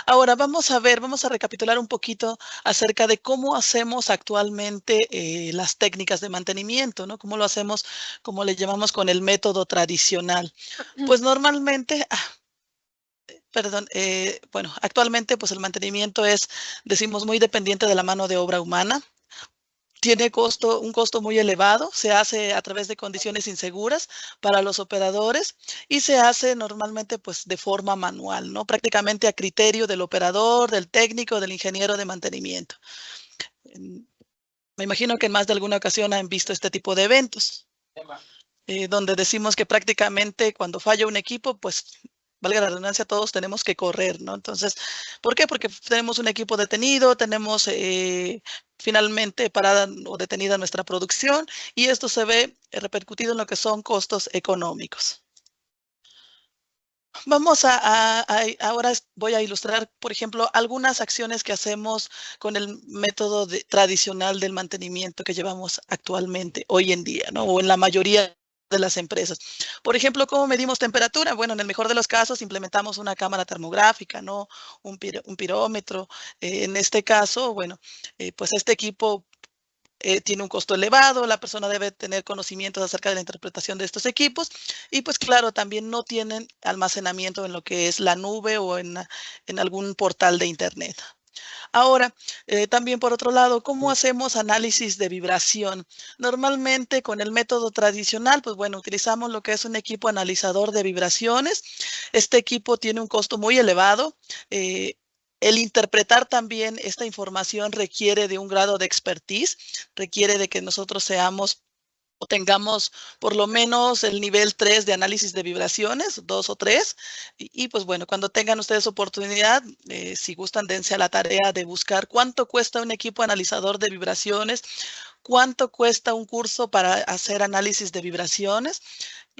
Ahora vamos a recapitular un poquito acerca de cómo hacemos actualmente las técnicas de mantenimiento, ¿no? Cómo lo hacemos, como le llamamos, con el método tradicional. Pues normalmente, perdón, bueno, actualmente pues el mantenimiento es, decimos, muy dependiente de la mano de obra humana. Tiene un costo muy elevado, se hace a través de condiciones inseguras para los operadores y se hace normalmente pues de forma manual, ¿no? Prácticamente a criterio del operador, del técnico, del ingeniero de mantenimiento. Me imagino que en más de alguna ocasión han visto este tipo de eventos, donde decimos que prácticamente cuando falla un equipo, pues valga la redundancia, todos tenemos que correr, ¿no? Entonces, ¿por qué? Porque tenemos un equipo detenido, tenemos finalmente parada o detenida nuestra producción y esto se ve repercutido en lo que son costos económicos. Ahora voy a ilustrar, por ejemplo, algunas acciones que hacemos con el método tradicional del mantenimiento que llevamos actualmente, hoy en día, ¿no? O en la mayoría de las empresas. Por ejemplo, ¿cómo medimos temperatura? Bueno, en el mejor de los casos implementamos una cámara termográfica, ¿no? Un pirómetro. En este caso, bueno, pues este equipo tiene un costo elevado, la persona debe tener conocimientos acerca de la interpretación de estos equipos y pues claro, también no tienen almacenamiento en lo que es la nube o en algún portal de internet. Ahora, también por otro lado, ¿cómo hacemos análisis de vibración? Normalmente con el método tradicional, pues bueno, utilizamos lo que es un equipo analizador de vibraciones. Este equipo tiene un costo muy elevado. El interpretar también esta información requiere de un grado de expertise, requiere de que nosotros seamos o tengamos por lo menos el nivel 3 de análisis de vibraciones, 2 o 3. Pues bueno, cuando tengan ustedes oportunidad, si gustan, dense a la tarea de buscar cuánto cuesta un equipo analizador de vibraciones, cuánto cuesta un curso para hacer análisis de vibraciones.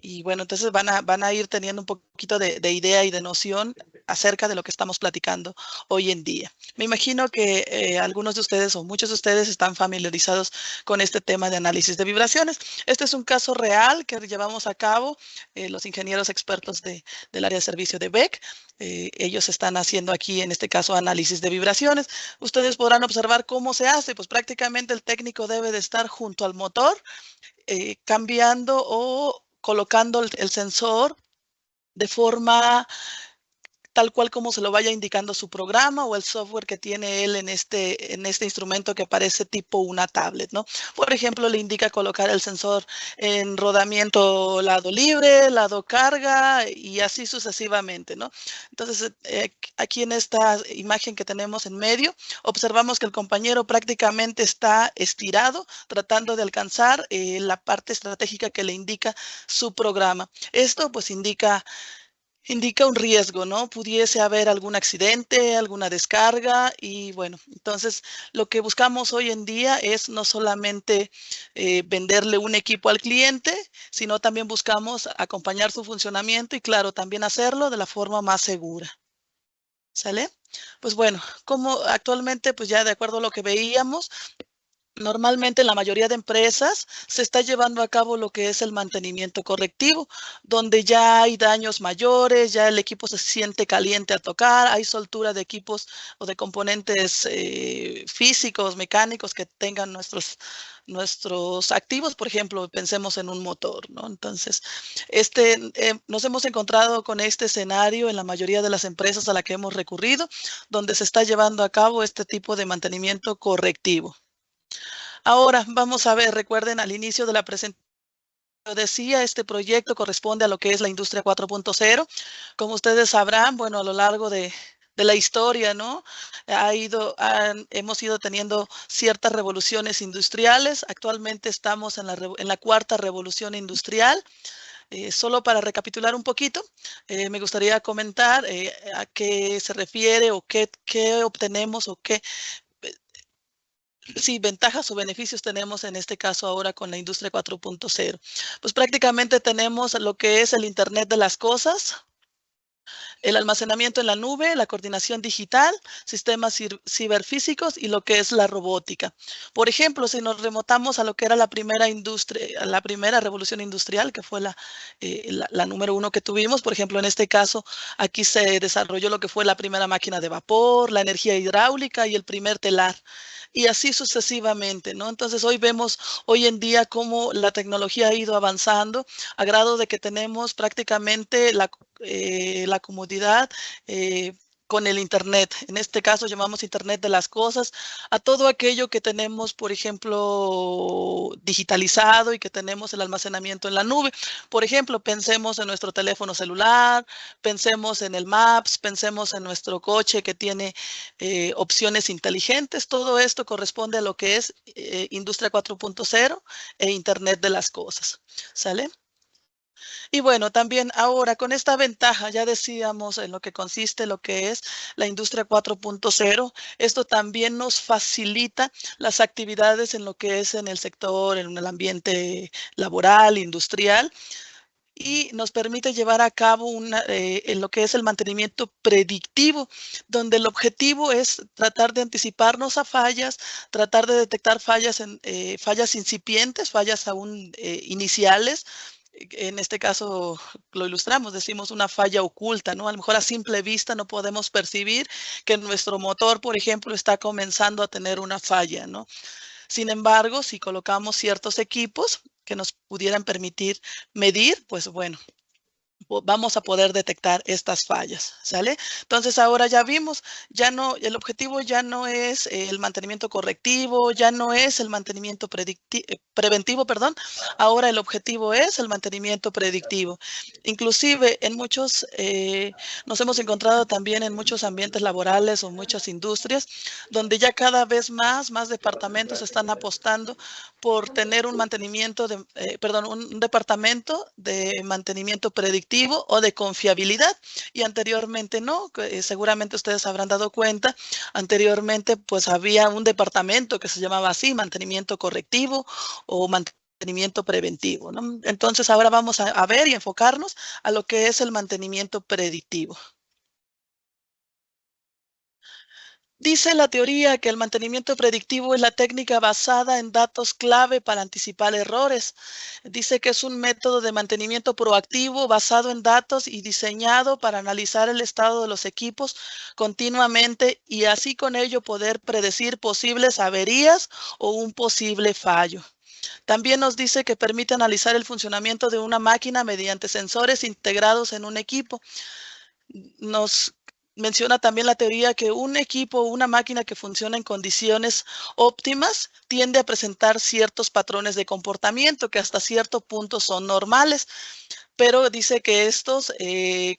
Y bueno, entonces van a ir teniendo un poquito de idea y de noción acerca de lo que estamos platicando hoy en día. Me imagino que algunos de ustedes o muchos de ustedes están familiarizados con este tema de análisis de vibraciones. Este es un caso real que llevamos a cabo los ingenieros expertos del área de servicio de BEC. Ellos están haciendo aquí, en este caso, análisis de vibraciones. Ustedes podrán observar cómo se hace. Pues prácticamente el técnico debe de estar junto al motor cambiando o colocando el sensor de forma tal cual como se lo vaya indicando su programa o el software que tiene él en este instrumento que parece tipo una tablet, ¿no? Por ejemplo, le indica colocar el sensor en rodamiento lado libre, lado carga y así sucesivamente, ¿no? Entonces, aquí en esta imagen que tenemos en medio, observamos que el compañero prácticamente está estirado, tratando de alcanzar la parte estratégica que le indica su programa. Esto pues indica un riesgo, ¿no? Pudiese haber algún accidente, alguna descarga y bueno, entonces lo que buscamos hoy en día es no solamente venderle un equipo al cliente, sino también buscamos acompañar su funcionamiento y claro, también hacerlo de la forma más segura. ¿Sale? Pues bueno, como actualmente, pues ya de acuerdo a lo que veíamos, normalmente en la mayoría de empresas se está llevando a cabo lo que es el mantenimiento correctivo, donde ya hay daños mayores, ya el equipo se siente caliente al tocar, hay soltura de equipos o de componentes físicos, mecánicos que tengan nuestros activos, por ejemplo, pensemos en un motor, ¿no? Entonces, nos hemos encontrado con este escenario en la mayoría de las empresas a la que hemos recurrido, donde se está llevando a cabo este tipo de mantenimiento correctivo. Ahora vamos a ver, recuerden al inicio de la presentación, decía, este proyecto corresponde a lo que es la industria 4.0. Como ustedes sabrán, bueno, a lo largo de la historia, ¿no? Hemos ido teniendo ciertas revoluciones industriales. Actualmente estamos en la cuarta revolución industrial. Solo para recapitular un poquito, me gustaría comentar a qué se refiere o qué obtenemos o qué sí, ventajas o beneficios tenemos en este caso ahora con la industria 4.0. Pues prácticamente tenemos lo que es el Internet de las cosas, el almacenamiento en la nube, la coordinación digital, sistemas ciberfísicos y lo que es la robótica. Por ejemplo, si nos remontamos a lo que era la primera industria, la primera revolución industrial, que fue la número 1 que tuvimos, por ejemplo, en este caso, aquí se desarrolló lo que fue la primera máquina de vapor, la energía hidráulica y el primer telar. Y así sucesivamente, ¿no? Entonces, hoy en día, cómo la tecnología ha ido avanzando a grado de que tenemos prácticamente la comodidad con el Internet. En este caso llamamos Internet de las cosas a todo aquello que tenemos, por ejemplo, digitalizado y que tenemos el almacenamiento en la nube. Por ejemplo, pensemos en nuestro teléfono celular, pensemos en el Maps, pensemos en nuestro coche que tiene opciones inteligentes. Todo esto corresponde a lo que es Industria 4.0 e Internet de las cosas. ¿Sale? Y bueno, también ahora con esta ventaja, ya decíamos en lo que consiste lo que es la industria 4.0, esto también nos facilita las actividades en lo que es en el sector, en el ambiente laboral, industrial, y nos permite llevar a cabo en lo que es el mantenimiento predictivo, donde el objetivo es tratar de anticiparnos a fallas, tratar de detectar fallas incipientes, fallas aún iniciales. En este caso lo ilustramos, decimos una falla oculta, ¿no? A lo mejor a simple vista no podemos percibir que nuestro motor, por ejemplo, está comenzando a tener una falla, ¿no? Sin embargo, si colocamos ciertos equipos que nos pudieran permitir medir, pues bueno, vamos a poder detectar estas fallas, ¿sale? Entonces ahora ya vimos, el objetivo ya no es el mantenimiento correctivo, ya no es el mantenimiento preventivo, perdón. Ahora el objetivo es el mantenimiento predictivo. Inclusive nos hemos encontrado también en muchos ambientes laborales o muchas industrias, donde ya cada vez más departamentos están apostando por tener un departamento de mantenimiento predictivo o de confiabilidad, y anteriormente no, seguramente ustedes habrán dado cuenta, anteriormente pues había un departamento que se llamaba así, mantenimiento correctivo o mantenimiento preventivo, ¿no? Entonces ahora vamos a ver y enfocarnos a lo que es el mantenimiento predictivo. Dice la teoría que el mantenimiento predictivo es la técnica basada en datos clave para anticipar errores. Dice que es un método de mantenimiento proactivo basado en datos y diseñado para analizar el estado de los equipos continuamente y así con ello poder predecir posibles averías o un posible fallo. También nos dice que permite analizar el funcionamiento de una máquina mediante sensores integrados en un equipo. Nos menciona también la teoría que un equipo o una máquina que funciona en condiciones óptimas tiende a presentar ciertos patrones de comportamiento que hasta cierto punto son normales. Pero dice que estos,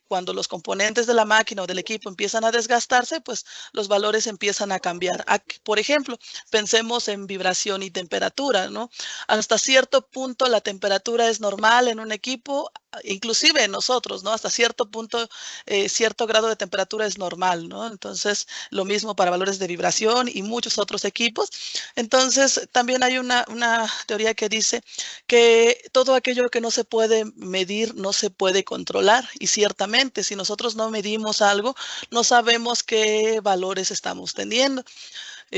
cuando los componentes de la máquina o del equipo empiezan a desgastarse, pues los valores empiezan a cambiar. Por ejemplo, pensemos en vibración y temperatura, ¿no? Hasta cierto punto la temperatura es normal en un equipo, inclusive en nosotros, ¿no? Hasta cierto punto, cierto grado de temperatura es normal, ¿no? Entonces, lo mismo para valores de vibración y muchos otros equipos. Entonces, también hay una teoría que dice que todo aquello que no se puede medir no se puede controlar, y ciertamente si nosotros no medimos algo, no sabemos qué valores estamos teniendo.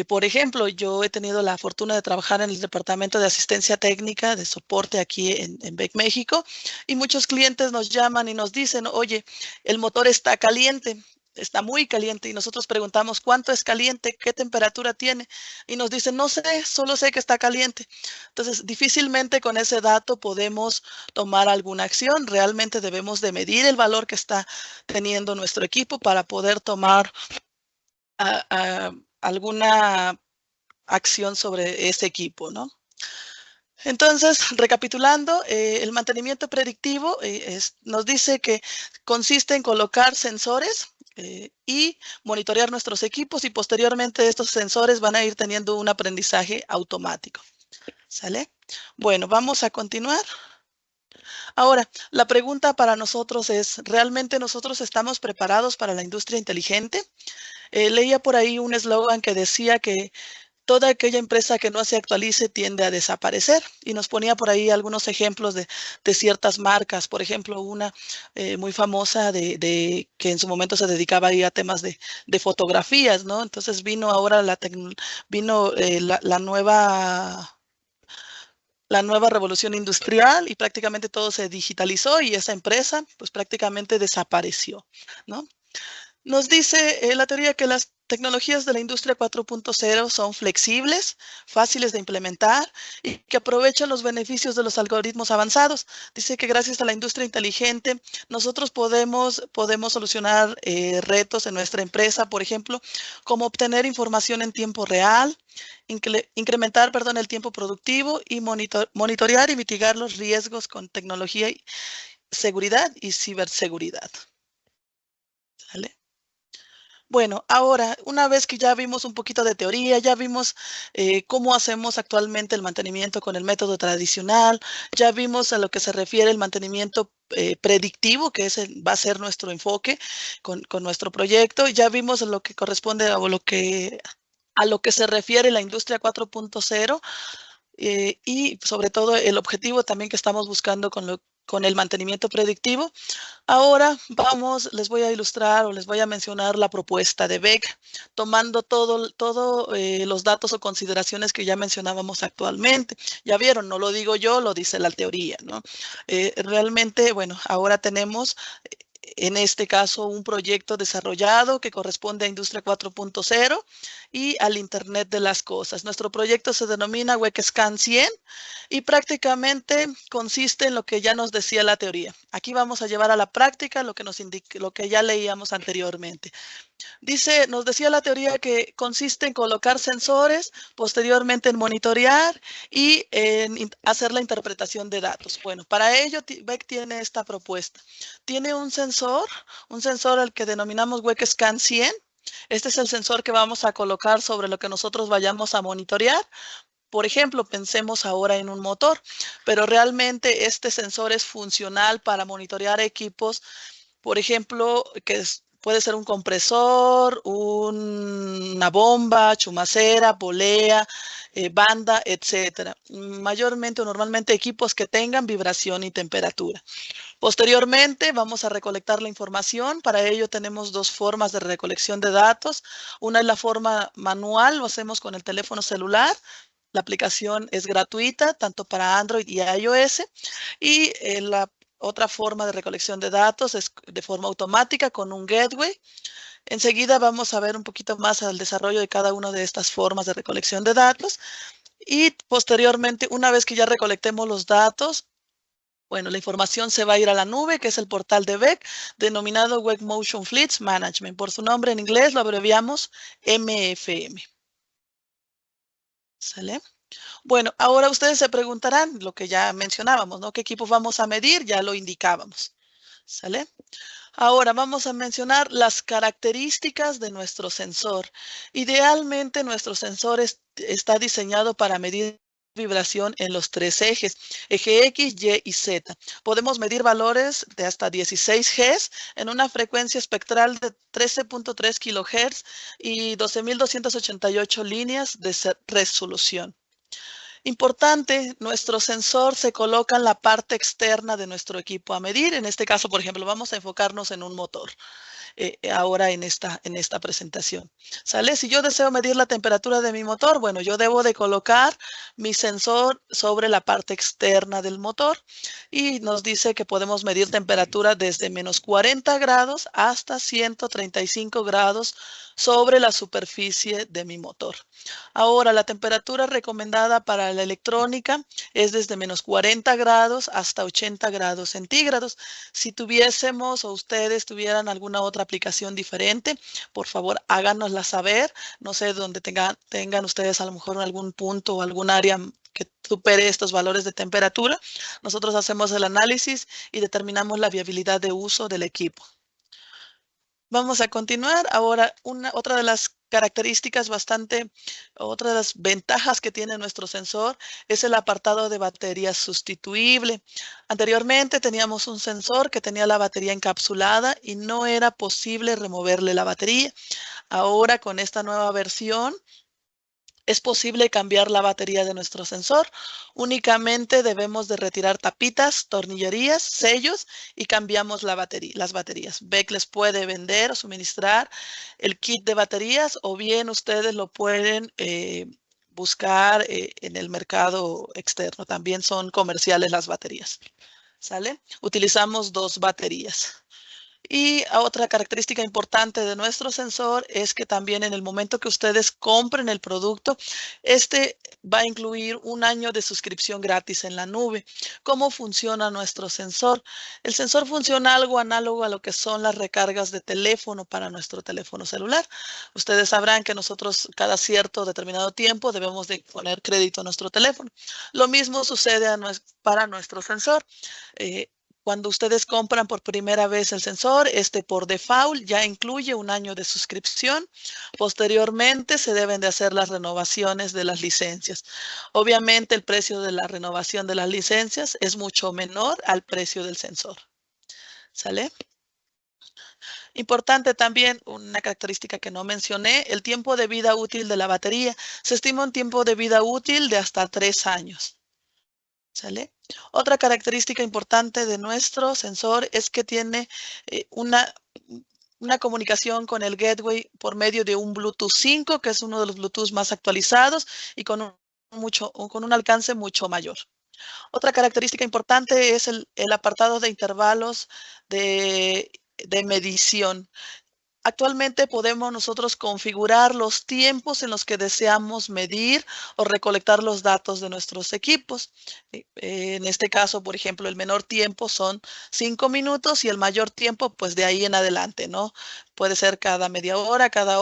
Por ejemplo, yo he tenido la fortuna de trabajar en el departamento de asistencia técnica de soporte aquí en BEC México, y muchos clientes nos llaman y nos dicen, oye, el motor está caliente. Está muy caliente, y nosotros preguntamos cuánto es caliente, qué temperatura tiene, y nos dicen no sé, solo sé que está caliente. Entonces, difícilmente con ese dato podemos tomar alguna acción. Realmente debemos de medir el valor que está teniendo nuestro equipo para poder tomar alguna acción sobre ese equipo, ¿no? Entonces, recapitulando, el mantenimiento predictivo nos dice que consiste en colocar sensores y monitorear nuestros equipos, y posteriormente estos sensores van a ir teniendo un aprendizaje automático. ¿Sale? Bueno, vamos a continuar. Ahora, la pregunta para nosotros es, ¿realmente nosotros estamos preparados para la industria inteligente? Leía por ahí un eslogan que decía que toda aquella empresa que no se actualice tiende a desaparecer. Y nos ponía por ahí algunos ejemplos de ciertas marcas. Por ejemplo, una muy famosa que en su momento se dedicaba ahí a temas de fotografías, ¿no? Entonces vino ahora la nueva revolución industrial y prácticamente todo se digitalizó y esa empresa pues prácticamente desapareció, ¿no? Nos dice la teoría que las tecnologías de la industria 4.0 son flexibles, fáciles de implementar y que aprovechan los beneficios de los algoritmos avanzados. Dice que gracias a la industria inteligente nosotros podemos solucionar retos en nuestra empresa, por ejemplo, como obtener información en tiempo real, incrementar, el tiempo productivo y monitorear y mitigar los riesgos con tecnología, seguridad y ciberseguridad. ¿Sale? Bueno, ahora, una vez que ya vimos un poquito de teoría, ya vimos cómo hacemos actualmente el mantenimiento con el método tradicional, ya vimos a lo que se refiere el mantenimiento predictivo, que va a ser nuestro enfoque con nuestro proyecto, ya vimos lo que corresponde a lo que se refiere la industria 4.0 y sobre todo el objetivo también que estamos buscando con el mantenimiento predictivo. Ahora les voy a ilustrar o les voy a mencionar la propuesta de Beck, tomando todos los datos o consideraciones que ya mencionábamos actualmente. Ya vieron, no lo digo yo, lo dice la teoría, ¿no? Realmente, bueno, ahora tenemos en este caso un proyecto desarrollado que corresponde a Industria 4.0 y al Internet de las Cosas. Nuestro proyecto se denomina WEC-SCAN 100 y prácticamente consiste en lo que ya nos decía la teoría. Aquí vamos a llevar a la práctica lo que ya leíamos anteriormente. Nos decía la teoría que consiste en colocar sensores, posteriormente en monitorear y en hacer la interpretación de datos. Bueno, para ello Beck tiene esta propuesta. Tiene un sensor al que denominamos WEC-SCAN 100. Este es el sensor que vamos a colocar sobre lo que nosotros vayamos a monitorear. Por ejemplo, pensemos ahora en un motor, pero realmente este sensor es funcional para monitorear equipos, por ejemplo, puede ser un compresor, una bomba, chumacera, polea, banda, etcétera. Mayormente o normalmente equipos que tengan vibración y temperatura. Posteriormente vamos a recolectar la información. Para ello tenemos dos formas de recolección de datos. Una es la forma manual, lo hacemos con el teléfono celular. La aplicación es gratuita, tanto para Android y iOS. Y la otra forma de recolección de datos es de forma automática con un gateway. Enseguida vamos a ver un poquito más al desarrollo de cada una de estas formas de recolección de datos. Y posteriormente, una vez que ya recolectemos los datos, bueno, la información se va a ir a la nube, que es el portal de Beck, denominado Web Motion Fleets Management. Por su nombre en inglés lo abreviamos MFM. ¿Sale? Bueno, ahora ustedes se preguntarán lo que ya mencionábamos, ¿no? ¿Qué equipos vamos a medir? Ya lo indicábamos. ¿Sale? Ahora vamos a mencionar las características de nuestro sensor. Idealmente nuestro sensor está diseñado para medir vibración en los tres ejes, eje X, Y y Z. Podemos medir valores de hasta 16 Hz en una frecuencia espectral de 13.3 kHz y 12.288 líneas de resolución. Importante, nuestro sensor se coloca en la parte externa de nuestro equipo a medir. En este caso, por ejemplo, vamos a enfocarnos en un motor. Ahora en esta presentación. ¿Sale? Si yo deseo medir la temperatura de mi motor, bueno, yo debo de colocar mi sensor sobre la parte externa del motor y nos dice que podemos medir temperatura desde menos 40 grados hasta 135 grados sobre la superficie de mi motor. Ahora, la temperatura recomendada para la electrónica es desde menos 40 grados hasta 80 grados centígrados. Si tuviésemos o ustedes tuvieran alguna otra aplicación diferente, por favor háganosla saber. No sé, dónde tengan ustedes a lo mejor algún punto o algún área que supere estos valores de temperatura. Nosotros hacemos el análisis y determinamos la viabilidad de uso del equipo. Vamos a continuar. Ahora, otra de las características otra de las ventajas que tiene nuestro sensor es el apartado de batería sustituible. Anteriormente teníamos un sensor que tenía la batería encapsulada y no era posible removerle la batería. Ahora con esta nueva versión Es posible cambiar la batería de nuestro sensor. Únicamente debemos de retirar tapitas, tornillerías, sellos y cambiamos las baterías. BEC les puede vender o suministrar el kit de baterías o bien ustedes lo pueden buscar en el mercado externo. También son comerciales las baterías. ¿Sale? Utilizamos 2 baterías. Y otra característica importante de nuestro sensor es que también en el momento que ustedes compren el producto, este va a incluir 1 año de suscripción gratis en la nube. ¿Cómo funciona nuestro sensor? El sensor funciona algo análogo a lo que son las recargas de teléfono para nuestro teléfono celular. Ustedes sabrán que nosotros cada cierto determinado tiempo debemos de poner crédito a nuestro teléfono. Lo mismo sucede para nuestro sensor. Cuando ustedes compran por primera vez el sensor, por default ya incluye 1 año de suscripción. Posteriormente se deben de hacer las renovaciones de las licencias. Obviamente el precio de la renovación de las licencias es mucho menor al precio del sensor. ¿Sale? Importante también, una característica que no mencioné, el tiempo de vida útil de la batería. Se estima un tiempo de vida útil de hasta 3 años. ¿Sale? Otra característica importante de nuestro sensor es que tiene una comunicación con el gateway por medio de un Bluetooth 5, que es uno de los Bluetooth más actualizados y con un alcance mucho mayor. Otra característica importante es el apartado de intervalos de medición. Actualmente podemos nosotros configurar los tiempos en los que deseamos medir o recolectar los datos de nuestros equipos. En este caso, por ejemplo, el menor tiempo son 5 minutos y el mayor tiempo, pues de ahí en adelante, ¿no? Puede ser cada media hora, cada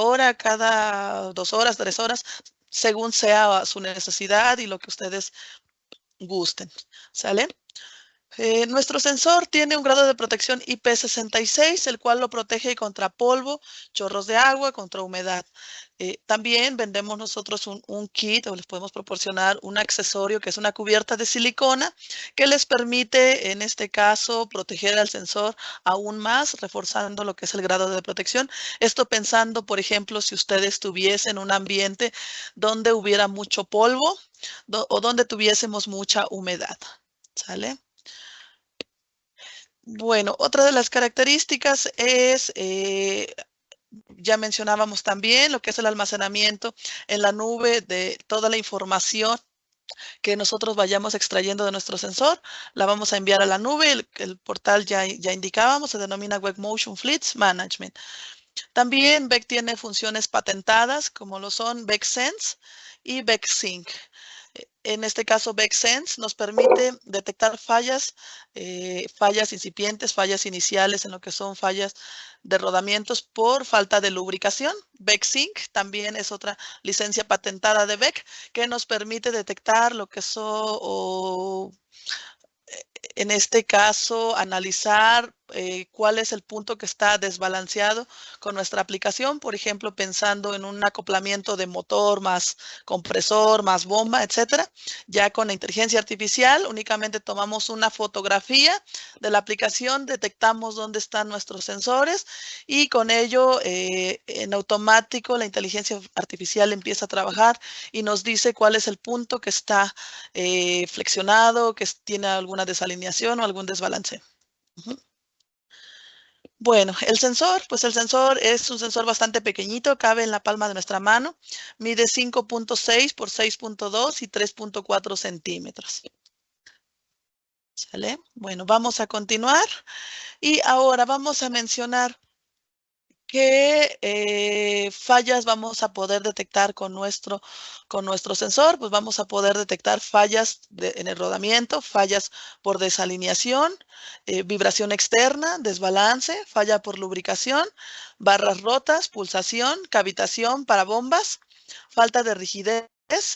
2 horas, 3 horas, según sea su necesidad y lo que ustedes gusten. ¿Sale? Nuestro sensor tiene un grado de protección IP66, el cual lo protege contra polvo, chorros de agua, contra humedad. También vendemos nosotros un kit o les podemos proporcionar un accesorio que es una cubierta de silicona que les permite, en este caso, proteger al sensor aún más, reforzando lo que es el grado de protección. Esto pensando, por ejemplo, si ustedes tuviesen un ambiente donde hubiera mucho polvo o donde tuviésemos mucha humedad. ¿Sale? Bueno, otra de las características es, ya mencionábamos también lo que es el almacenamiento en la nube de toda la información que nosotros vayamos extrayendo de nuestro sensor, la vamos a enviar a la nube. El portal ya indicábamos, se denomina Web Motion Fleets Management. También BEC tiene funciones patentadas como lo son BEC Sense y BEC Sync. En este caso, BEC Sense nos permite detectar fallas incipientes, fallas iniciales en lo que son fallas de rodamientos por falta de lubricación. BEC Sync también es otra licencia patentada de BEC que nos permite detectar lo que son, en este caso, analizar cuál es el punto que está desbalanceado con nuestra aplicación, por ejemplo, pensando en un acoplamiento de motor más compresor, más bomba, etcétera. Ya con la inteligencia artificial únicamente tomamos una fotografía de la aplicación, detectamos dónde están nuestros sensores y con ello en automático la inteligencia artificial empieza a trabajar y nos dice cuál es el punto que está flexionado, que tiene alguna desalineación o algún desbalance. Bueno, el sensor, pues el sensor es un sensor bastante pequeñito, cabe en la palma de nuestra mano, mide 5.6 por 6.2 y 3.4 centímetros. ¿Sale? Bueno, vamos a continuar y ahora vamos a mencionar qué fallas vamos a poder detectar con nuestro sensor. Pues vamos a poder detectar fallas en el rodamiento, fallas por desalineación, vibración externa, desbalance, falla por lubricación, barras rotas, pulsación, cavitación para bombas, falta de rigidez,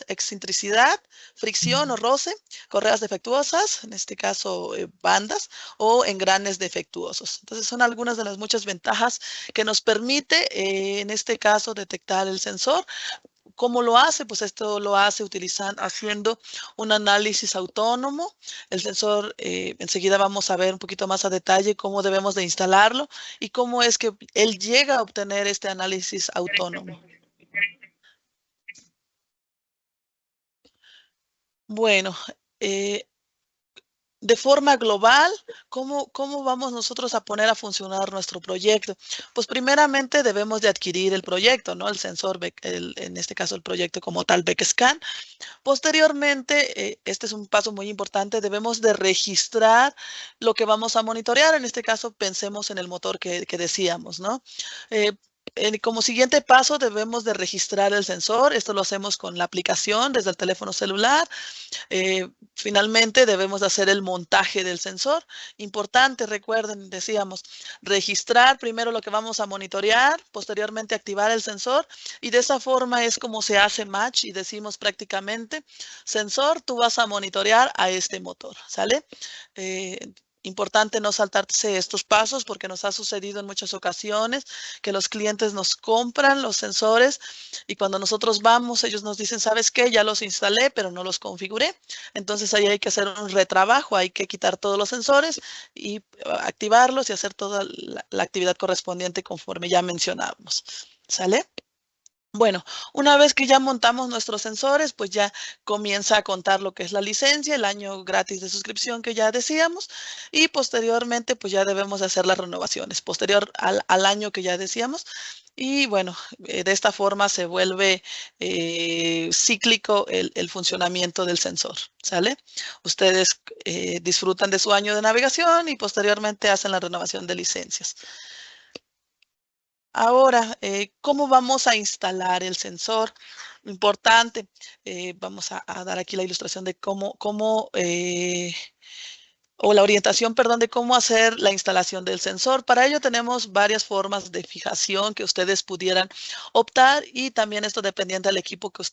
excentricidad, fricción o roce, correas defectuosas, en este caso bandas, o engranes defectuosos. Entonces son algunas de las muchas ventajas que nos permite, en este caso, detectar el sensor. ¿Cómo lo hace? Pues esto lo hace haciendo un análisis autónomo. El sensor, enseguida vamos a ver un poquito más a detalle cómo debemos de instalarlo y cómo es que él llega a obtener este análisis autónomo. Bueno, de forma global, ¿cómo vamos nosotros a poner a funcionar nuestro proyecto? Pues primeramente debemos de adquirir el proyecto, ¿no? El sensor, en este caso el proyecto como tal, BECSCAN. Posteriormente, este es un paso muy importante, debemos de registrar lo que vamos a monitorear. En este caso, pensemos en el motor que decíamos, ¿no? Eh, como siguiente paso, debemos de registrar el sensor. Esto lo hacemos con la aplicación desde el teléfono celular. Finalmente, debemos hacer el montaje del sensor. Importante, recuerden, decíamos, registrar primero lo que vamos a monitorear, posteriormente activar el sensor y de esa forma es como se hace match y decimos prácticamente, sensor, tú vas a monitorear a este motor, ¿sale? Importante no saltarse estos pasos porque nos ha sucedido en muchas ocasiones que los clientes nos compran los sensores y cuando nosotros vamos, ellos nos dicen, ¿sabes qué? Ya los instalé, pero no los configuré. Entonces ahí hay que hacer un retrabajo, hay que quitar todos los sensores y activarlos y hacer toda la actividad correspondiente conforme ya mencionábamos. ¿Sale? Bueno, una vez que ya montamos nuestros sensores, pues ya comienza a contar lo que es la licencia, el año gratis de suscripción que ya decíamos, y posteriormente pues ya debemos hacer las renovaciones, posterior al año que ya decíamos. Y bueno, de esta forma se vuelve cíclico el funcionamiento del sensor, ¿sale? Ustedes disfrutan de su año de navegación y posteriormente hacen la renovación de licencias. Ahora, ¿cómo vamos a instalar el sensor? Importante, vamos a dar aquí la ilustración de o la orientación, perdón, de cómo hacer la instalación del sensor. Para ello tenemos varias formas de fijación que ustedes pudieran optar y también esto dependiendo del equipo que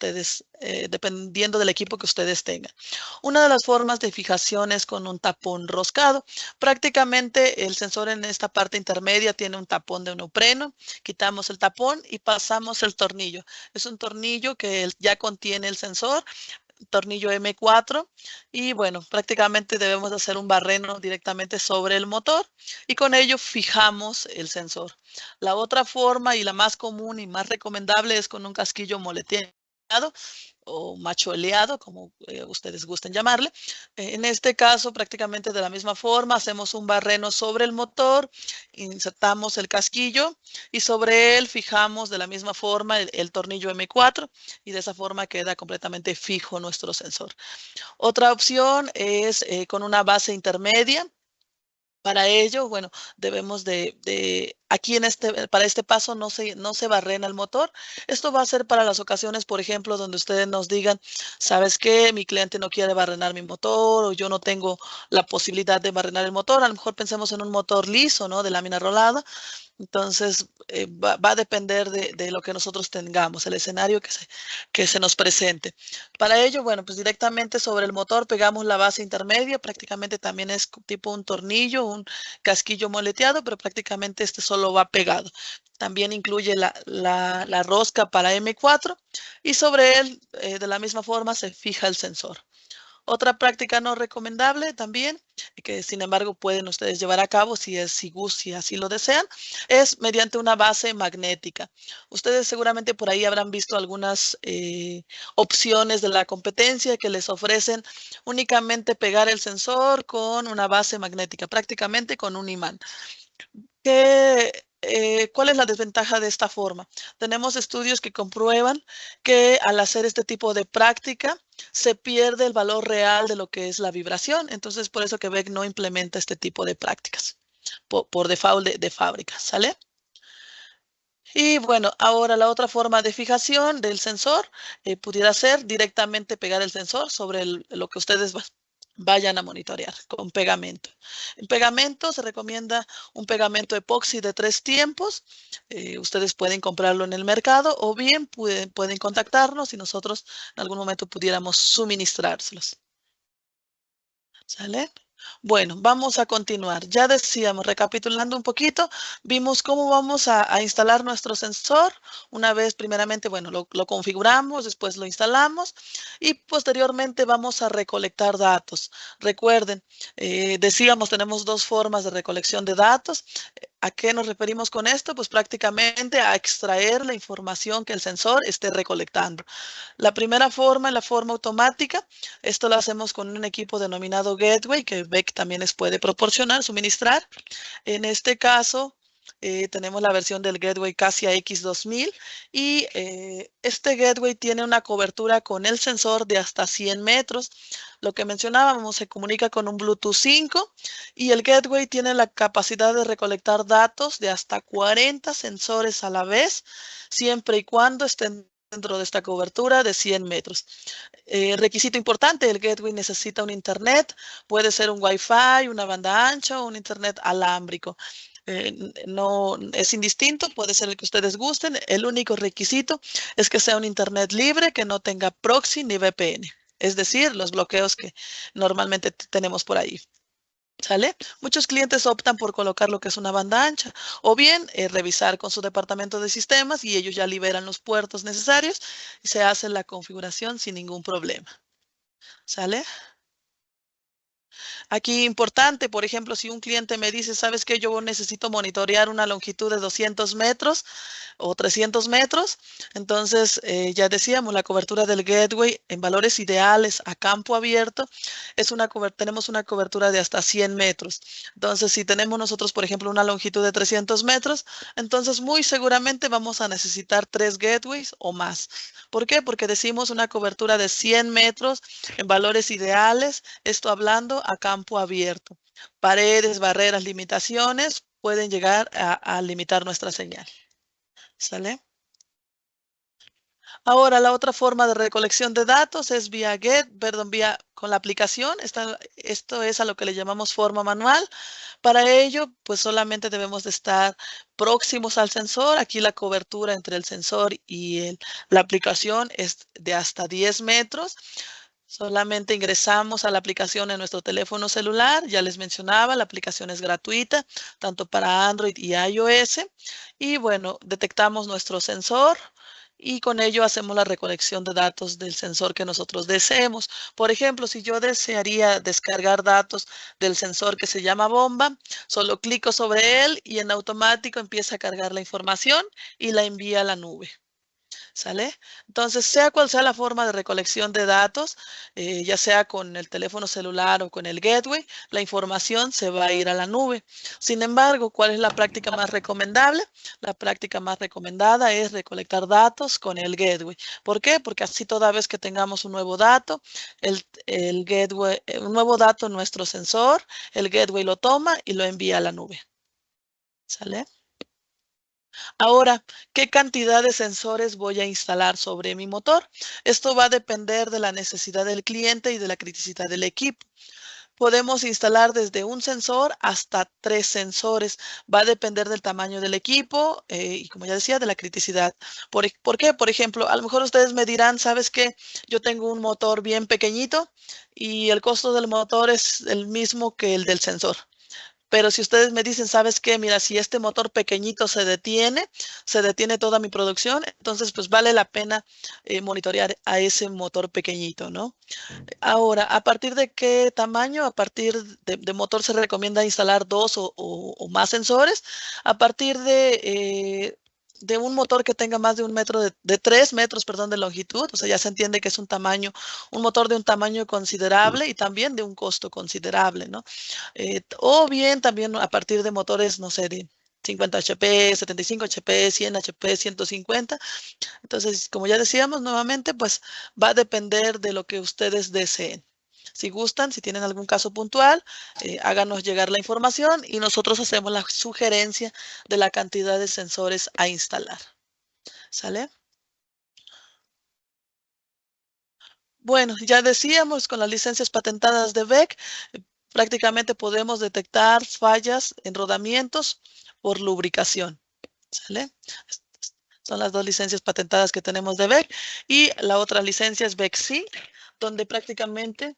dependiendo del equipo que ustedes tengan. Una de las formas de fijación es con un tapón roscado. Prácticamente el sensor en esta parte intermedia tiene un tapón de neopreno. Quitamos el tapón y pasamos el tornillo. Es un tornillo que ya contiene el sensor, tornillo M4 y bueno, prácticamente debemos hacer un barreno directamente sobre el motor y con ello fijamos el sensor. La otra forma y la más común y más recomendable es con un casquillo moleteado o macholeado, como ustedes gusten llamarle. En este caso, prácticamente de la misma forma, hacemos un barreno sobre el motor, insertamos el casquillo y sobre él fijamos de la misma forma el tornillo M4 y de esa forma queda completamente fijo nuestro sensor. Otra opción es con una base intermedia. Para ello, bueno, debemos aquí para este paso no se barrena el motor. Esto va a ser para las ocasiones, por ejemplo, donde ustedes nos digan, ¿sabes qué? Mi cliente no quiere barrenar mi motor o yo no tengo la posibilidad de barrenar el motor. A lo mejor pensemos en un motor liso, ¿no? De lámina rolada. Entonces, va a depender de lo que nosotros tengamos, el escenario que se nos presente. Para ello, bueno, pues directamente sobre el motor pegamos la base intermedia, prácticamente también es tipo un tornillo, un casquillo moleteado, pero prácticamente este solo va pegado. También incluye la rosca para M4 y sobre él, de la misma forma, se fija el sensor. Otra práctica no recomendable también, que sin embargo pueden ustedes llevar a cabo si así lo desean, es mediante una base magnética. Ustedes seguramente por ahí habrán visto algunas opciones de la competencia que les ofrecen únicamente pegar el sensor con una base magnética, prácticamente con un imán. ¿Cuál es la desventaja de esta forma? Tenemos estudios que comprueban que al hacer este tipo de práctica se pierde el valor real de lo que es la vibración. Entonces, por eso Quebec no implementa este tipo de prácticas por default de fábrica, ¿sale? Y bueno, ahora la otra forma de fijación del sensor pudiera ser directamente pegar el sensor sobre lo que ustedes vayan a monitorear con pegamento. En pegamento se recomienda un pegamento epoxi de 3 tiempos. Ustedes pueden comprarlo en el mercado o bien pueden contactarnos y nosotros en algún momento pudiéramos suministrárselos. ¿Sale? Bueno, vamos a continuar. Ya decíamos, recapitulando un poquito, vimos cómo vamos a instalar nuestro sensor. Una vez, primeramente, bueno, lo configuramos, después lo instalamos y posteriormente vamos a recolectar datos. Recuerden, decíamos, tenemos dos formas de recolección de datos. ¿A qué nos referimos con esto? Pues prácticamente a extraer la información que el sensor esté recolectando. La primera forma es la forma automática. Esto lo hacemos con un equipo denominado Gateway, que BEC también les puede proporcionar, suministrar. En este caso, tenemos la versión del Gateway Cassia X2000 y este Gateway tiene una cobertura con el sensor de hasta 100 metros. Lo que mencionábamos, se comunica con un Bluetooth 5 y el Gateway tiene la capacidad de recolectar datos de hasta 40 sensores a la vez, siempre y cuando estén dentro de esta cobertura de 100 metros. Requisito importante, el Gateway necesita un internet, puede ser un Wi-Fi, una banda ancha o un internet alámbrico. No es indistinto, puede ser el que ustedes gusten. El único requisito es que sea un internet libre, que no tenga proxy ni VPN, es decir, los bloqueos que normalmente tenemos por ahí. ¿Sale? Muchos clientes optan por colocar lo que es una banda ancha o bien revisar con su departamento de sistemas y ellos ya liberan los puertos necesarios y se hace la configuración sin ningún problema. ¿Sale? Aquí importante, por ejemplo, si un cliente me dice, ¿sabes qué? Yo necesito monitorear una longitud de 200 metros o 300 metros. Entonces, ya decíamos, la cobertura del Gateway en valores ideales a campo abierto tenemos una cobertura de hasta 100 metros. Entonces, si tenemos nosotros, por ejemplo, una longitud de 300 metros, entonces muy seguramente vamos a necesitar 3 Gateways o más. ¿Por qué? Porque decimos una cobertura de 100 metros en valores ideales, esto hablando a campo abierto. Paredes, barreras, limitaciones pueden llegar a limitar nuestra señal. ¿Sale? Ahora, la otra forma de recolección de datos es vía con la aplicación. Esto es a lo que le llamamos forma manual. Para ello, pues solamente debemos de estar próximos al sensor. Aquí la cobertura entre el sensor y la aplicación es de hasta 10 metros. Solamente ingresamos a la aplicación en nuestro teléfono celular. Ya les mencionaba, la aplicación es gratuita, tanto para Android y iOS. Y bueno, detectamos nuestro sensor y con ello hacemos la recolección de datos del sensor que nosotros deseemos. Por ejemplo, si yo desearía descargar datos del sensor que se llama bomba, solo clico sobre él y en automático empieza a cargar la información y la envía a la nube. ¿Sale? Entonces, sea cual sea la forma de recolección de datos, ya sea con el teléfono celular o con el gateway, la información se va a ir a la nube. Sin embargo, ¿cuál es la práctica más recomendable? La práctica más recomendada es recolectar datos con el gateway. ¿Por qué? Porque así toda vez que tengamos un nuevo dato, el gateway, un nuevo dato en nuestro sensor, el gateway lo toma y lo envía a la nube. ¿Sale? Ahora, ¿qué cantidad de sensores voy a instalar sobre mi motor? Esto va a depender de la necesidad del cliente y de la criticidad del equipo. Podemos instalar desde un sensor hasta 3 sensores. Va a depender del tamaño del equipo y, como ya decía, de la criticidad. ¿Por qué? Por ejemplo, a lo mejor ustedes me dirán, ¿sabes qué? Yo tengo un motor bien pequeñito y el costo del motor es el mismo que el del sensor. Pero si ustedes me dicen, ¿sabes qué? Mira, si este motor pequeñito se detiene toda mi producción, entonces pues vale la pena monitorear a ese motor pequeñito, ¿no? Ahora, ¿a partir de qué tamaño? A partir de motor se recomienda instalar 2 o más sensores. A partir de un motor que tenga más de 3 metros, perdón, de longitud, o sea, ya se entiende que es un motor de un tamaño considerable y también de un costo considerable, ¿no? O bien también a partir de motores, no sé, de 50 HP, 75 HP, 100 HP, 150. Entonces, como ya decíamos nuevamente, pues va a depender de lo que ustedes deseen. Si gustan, si tienen algún caso puntual, háganos llegar la información y nosotros hacemos la sugerencia de la cantidad de sensores a instalar. ¿Sale? Bueno, ya decíamos, con las licencias patentadas de BEC, prácticamente podemos detectar fallas en rodamientos por lubricación. ¿Sale? Son las 2 licencias patentadas que tenemos de BEC. Y la otra licencia es BEC-C, donde prácticamente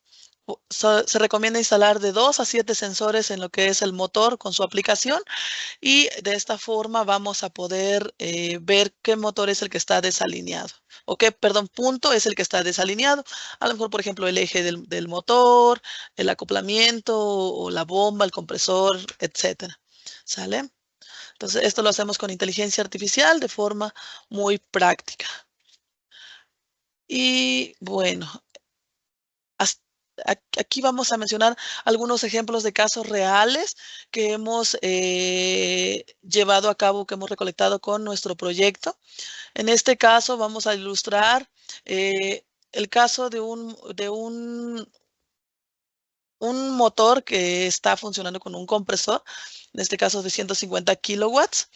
se recomienda instalar de 2 a 7 sensores en lo que es el motor con su aplicación. Y de esta forma vamos a poder ver qué motor es el que está desalineado. O qué, perdón, punto es el que está desalineado. A lo mejor, por ejemplo, el eje del motor, el acoplamiento o la bomba, el compresor, etcétera. ¿Sale? Entonces, esto lo hacemos con inteligencia artificial de forma muy práctica. Y bueno, aquí vamos a mencionar algunos ejemplos de casos reales que hemos llevado a cabo, que hemos recolectado con nuestro proyecto. En este caso vamos a ilustrar el caso de un motor que está funcionando con un compresor, en este caso de 150 kilowatts.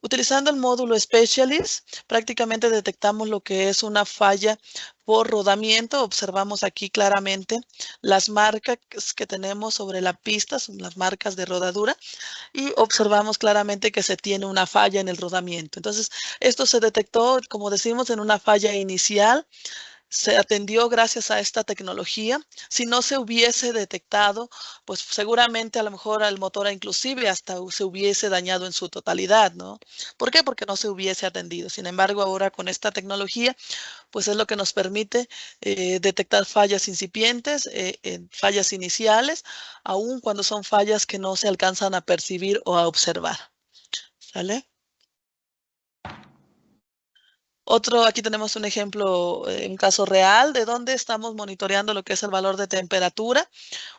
Utilizando el módulo Specialist, prácticamente detectamos lo que es una falla por rodamiento. Observamos aquí claramente las marcas que tenemos sobre la pista, son las marcas de rodadura, y observamos claramente que se tiene una falla en el rodamiento. Entonces, esto se detectó, como decimos, en una falla inicial. Se atendió gracias a esta tecnología. Si no se hubiese detectado, pues seguramente a lo mejor al motor inclusive hasta se hubiese dañado en su totalidad, ¿no? ¿Por qué? Porque no se hubiese atendido. Sin embargo, ahora con esta tecnología, pues es lo que nos permite detectar fallas incipientes, fallas iniciales, aun cuando son fallas que no se alcanzan a percibir o a observar. ¿Sale? Aquí tenemos un ejemplo, un caso real de donde estamos monitoreando lo que es el valor de temperatura.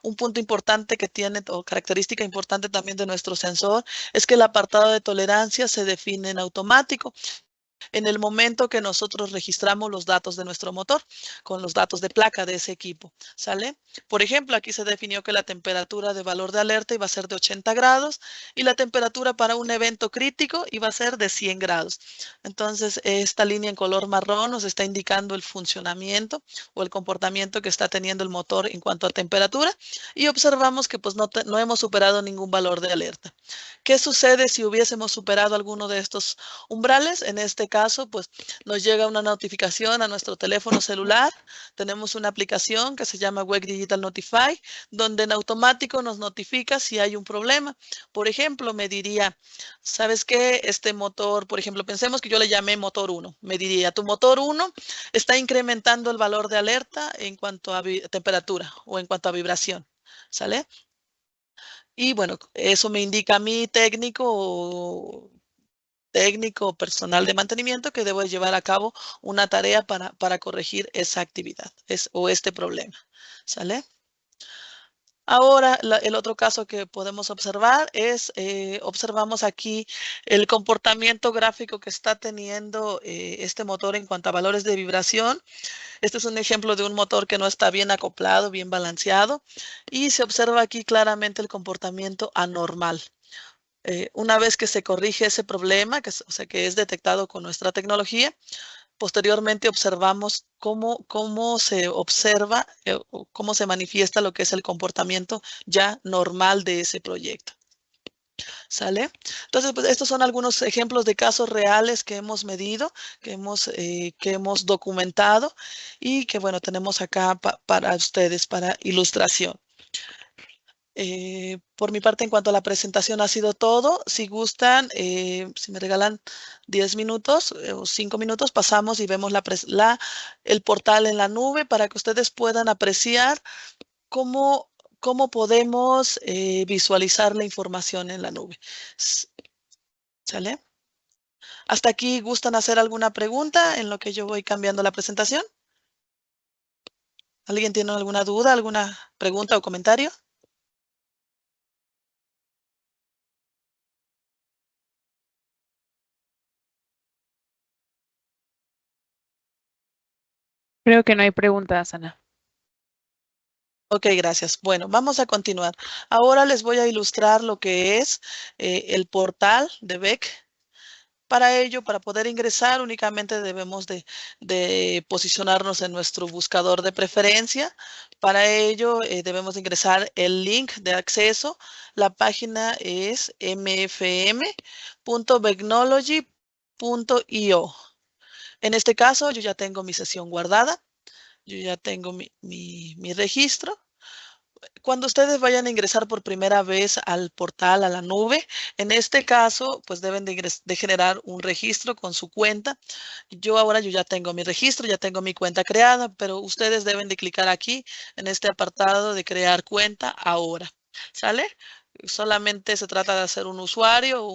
Un punto importante que tiene, o característica importante también de nuestro sensor, es que el apartado de tolerancia se define en automático en el momento que nosotros registramos los datos de nuestro motor con los datos de placa de ese equipo, ¿sale? Por ejemplo, aquí se definió que la temperatura de valor de alerta iba a ser de 80 grados y la temperatura para un evento crítico iba a ser de 100 grados. Entonces, esta línea en color marrón nos está indicando el funcionamiento o el comportamiento que está teniendo el motor en cuanto a temperatura y observamos que pues no hemos superado ningún valor de alerta. ¿Qué sucede si hubiésemos superado alguno de estos umbrales? En este caso, pues nos llega una notificación a nuestro teléfono celular. Tenemos una aplicación que se llama WEG Digital Notify, donde en automático nos notifica si hay un problema. Por ejemplo, me diría, ¿sabes qué? Este motor, por ejemplo, pensemos que yo le llamé motor 1. Me diría, tu motor 1 está incrementando el valor de alerta en cuanto a temperatura o en cuanto a vibración. ¿Sale? Y bueno, eso me indica a mí técnico personal de mantenimiento que debo llevar a cabo una tarea para corregir esa actividad o este problema. ¿Sale? Ahora, el otro caso que podemos observar es, observamos aquí el comportamiento gráfico que está teniendo este motor en cuanto a valores de vibración. Este es un ejemplo de un motor que no está bien acoplado, bien balanceado, y se observa aquí claramente el comportamiento anormal. Una vez que se corrige ese problema, o sea, que es detectado con nuestra tecnología, posteriormente observamos cómo se observa o cómo se manifiesta lo que es el comportamiento ya normal de ese proyecto. ¿Sale? Entonces, pues estos son algunos ejemplos de casos reales que hemos medido, que hemos documentado y que, bueno, tenemos acá para ustedes, para ilustración. Por mi parte, en cuanto a la presentación, ha sido todo. Si gustan, si me regalan 10 minutos o 5 minutos, pasamos y vemos el portal en la nube para que ustedes puedan apreciar cómo, cómo podemos visualizar la información en la nube. ¿Sale? ¿Hasta aquí gustan hacer alguna pregunta en lo que yo voy cambiando la presentación? ¿Alguien tiene alguna duda, alguna pregunta o comentario? Creo que no hay preguntas, Ana. Ok, gracias. Bueno, vamos a continuar. Ahora les voy a ilustrar lo que es el portal de BEC. Para ello, para poder ingresar, únicamente debemos de posicionarnos en nuestro buscador de preferencia. Para ello, debemos ingresar el link de acceso. La página es mfm.begnology.io. En este caso, yo ya tengo mi sesión guardada. Yo ya tengo mi registro. Cuando ustedes vayan a ingresar por primera vez al portal, a la nube, en este caso, pues deben de generar un registro con su cuenta. Yo ya tengo mi registro, ya tengo mi cuenta creada, pero ustedes deben de clicar aquí en este apartado de crear cuenta ahora. ¿Sale? solamente se trata de hacer un usuario,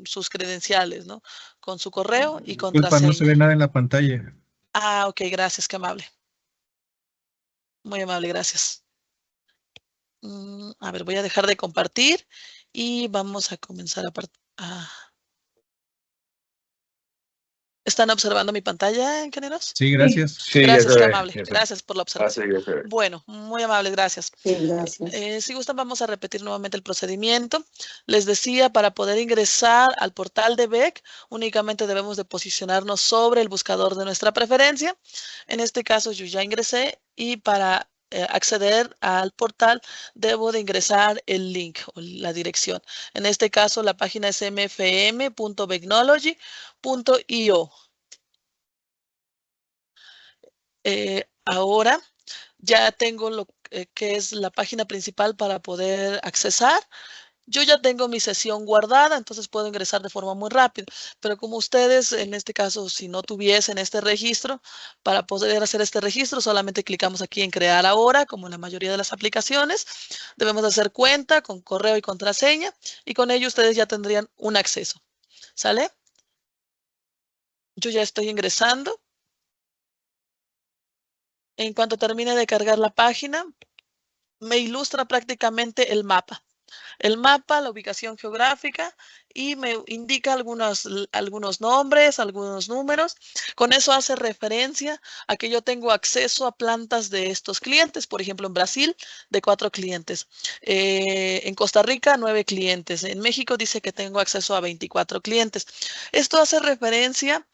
sus credenciales, ¿no? Con su correo y Disculpa, no se ve contraseña. nada en la pantalla. Ah, ok, gracias, qué amable. Muy amable, gracias. A ver, voy a dejar de compartir y vamos a comenzar a... ¿Están observando mi pantalla, ingenieros? Sí, gracias. Sí, Gracias, ya qué se ve, amable. ya se ve. Gracias por la observación. Ya se ve. Bueno, muy amable, gracias. Sí, gracias. Si gustan, vamos a repetir nuevamente el procedimiento. Les decía, para poder ingresar al portal de BEC, únicamente debemos de posicionarnos sobre el buscador de nuestra preferencia. En este caso, yo ya ingresé y para acceder al portal, debo de ingresar el link o la dirección. En este caso, la página es mfm.becnology.io. Ahora ya tengo lo que es la página principal para poder accesar. Yo ya tengo mi sesión guardada, entonces puedo ingresar de forma muy rápida. Pero como ustedes, en este caso, si no tuviesen este registro, para poder hacer este registro, solamente clicamos aquí en crear ahora, como en la mayoría de las aplicaciones. Debemos hacer cuenta con correo y contraseña y con ello ustedes ya tendrían un acceso. ¿Sale? Yo ya estoy ingresando. En cuanto termine de cargar la página, me ilustra prácticamente el mapa. El mapa, la ubicación geográfica y me indica algunos nombres, algunos números. Con eso hace referencia a que yo tengo acceso a plantas de estos clientes. Por ejemplo, en Brasil, de 4 clientes. En Costa Rica, 9 clientes. En México dice que tengo acceso a 24 clientes. Esto hace referencia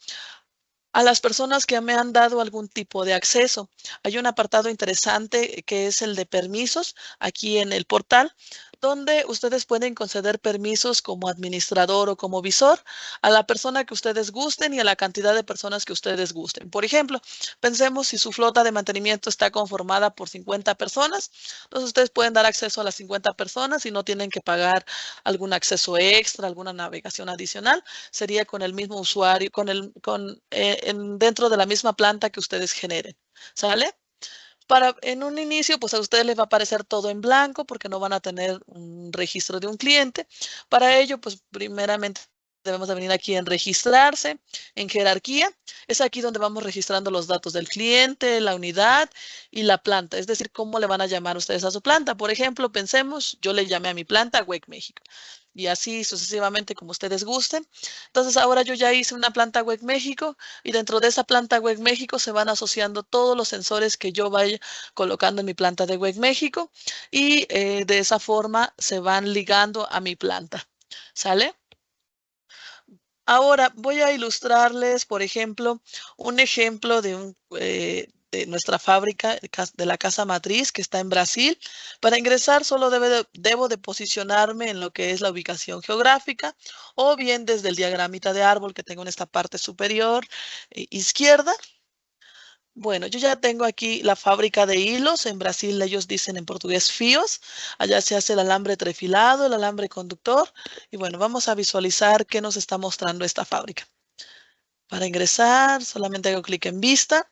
a las personas que me han dado algún tipo de acceso. Hay un apartado interesante que es el de permisos aquí en el portal, donde ustedes pueden conceder permisos como administrador o como visor a la persona que ustedes gusten y a la cantidad de personas que ustedes gusten. Por ejemplo, pensemos si su flota de mantenimiento está conformada por 50 personas, entonces ustedes pueden dar acceso a las 50 personas y no tienen que pagar algún acceso extra, alguna navegación adicional. Sería con el mismo usuario, dentro de la misma planta que ustedes generen. ¿Sale? En un inicio, pues a ustedes les va a aparecer todo en blanco porque no van a tener un registro de un cliente. Para ello, pues primeramente debemos de venir aquí en registrarse, en jerarquía. Es aquí donde vamos registrando los datos del cliente, la unidad y la planta. Es decir, cómo le van a llamar ustedes a su planta. Por ejemplo, pensemos, yo le llamé a mi planta WEC México. Y así sucesivamente como ustedes gusten. Entonces ahora yo ya hice una planta WEC México y dentro de esa planta WEC México se van asociando todos los sensores que yo vaya colocando en mi planta de WEC México y de esa forma se van ligando a mi planta. ¿Sale? Ahora voy a ilustrarles, por ejemplo, un ejemplo de nuestra fábrica, de la casa matriz que está en Brasil. Para ingresar solo debo de posicionarme en lo que es la ubicación geográfica o bien desde el diagramita de árbol que tengo en esta parte superior izquierda. Bueno, yo ya tengo aquí la fábrica de hilos. En Brasil ellos dicen en portugués fios. Allá se hace el alambre trefilado, el alambre conductor. Y bueno, vamos a visualizar qué nos está mostrando esta fábrica. Para ingresar, solamente hago clic en vista.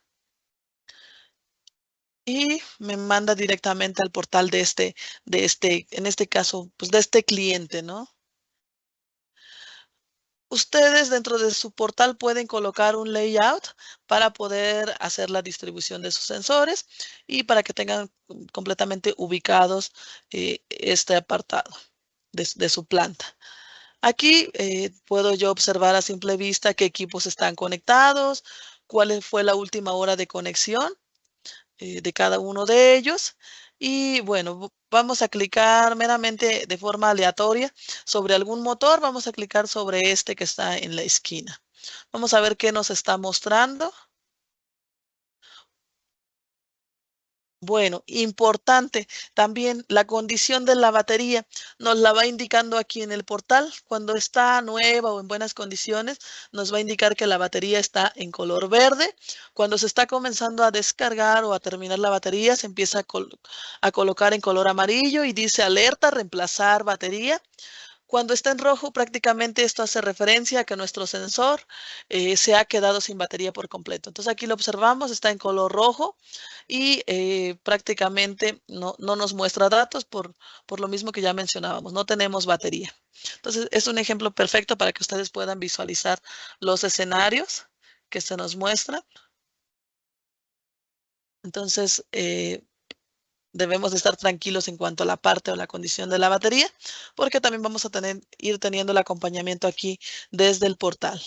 Y me manda directamente al portal en este caso, pues de este cliente, ¿no? Ustedes dentro de su portal pueden colocar un layout para poder hacer la distribución de sus sensores y para que tengan completamente ubicados este apartado de su planta. Aquí puedo yo observar a simple vista qué equipos están conectados, cuál fue la última hora de conexión de cada uno de ellos. Y bueno, vamos a clicar meramente de forma aleatoria sobre algún motor. Vamos a clicar sobre este que está en la esquina. Vamos a ver qué nos está mostrando. Bueno, importante también la condición de la batería. Nos la va indicando aquí en el portal. Cuando está nueva o en buenas condiciones, nos va a indicar que la batería está en color verde. Cuando se está comenzando a descargar o a terminar la batería, se empieza a colocar en color amarillo y dice alerta, reemplazar batería. Cuando está en rojo, prácticamente esto hace referencia a que nuestro sensor se ha quedado sin batería por completo. Entonces aquí lo observamos, está en color rojo y prácticamente no nos muestra datos por lo mismo que ya mencionábamos, no tenemos batería. Entonces es un ejemplo perfecto para que ustedes puedan visualizar los escenarios que se nos muestran. Entonces, debemos de estar tranquilos en cuanto a la parte o la condición de la batería, porque también vamos a ir teniendo el acompañamiento aquí desde el portal.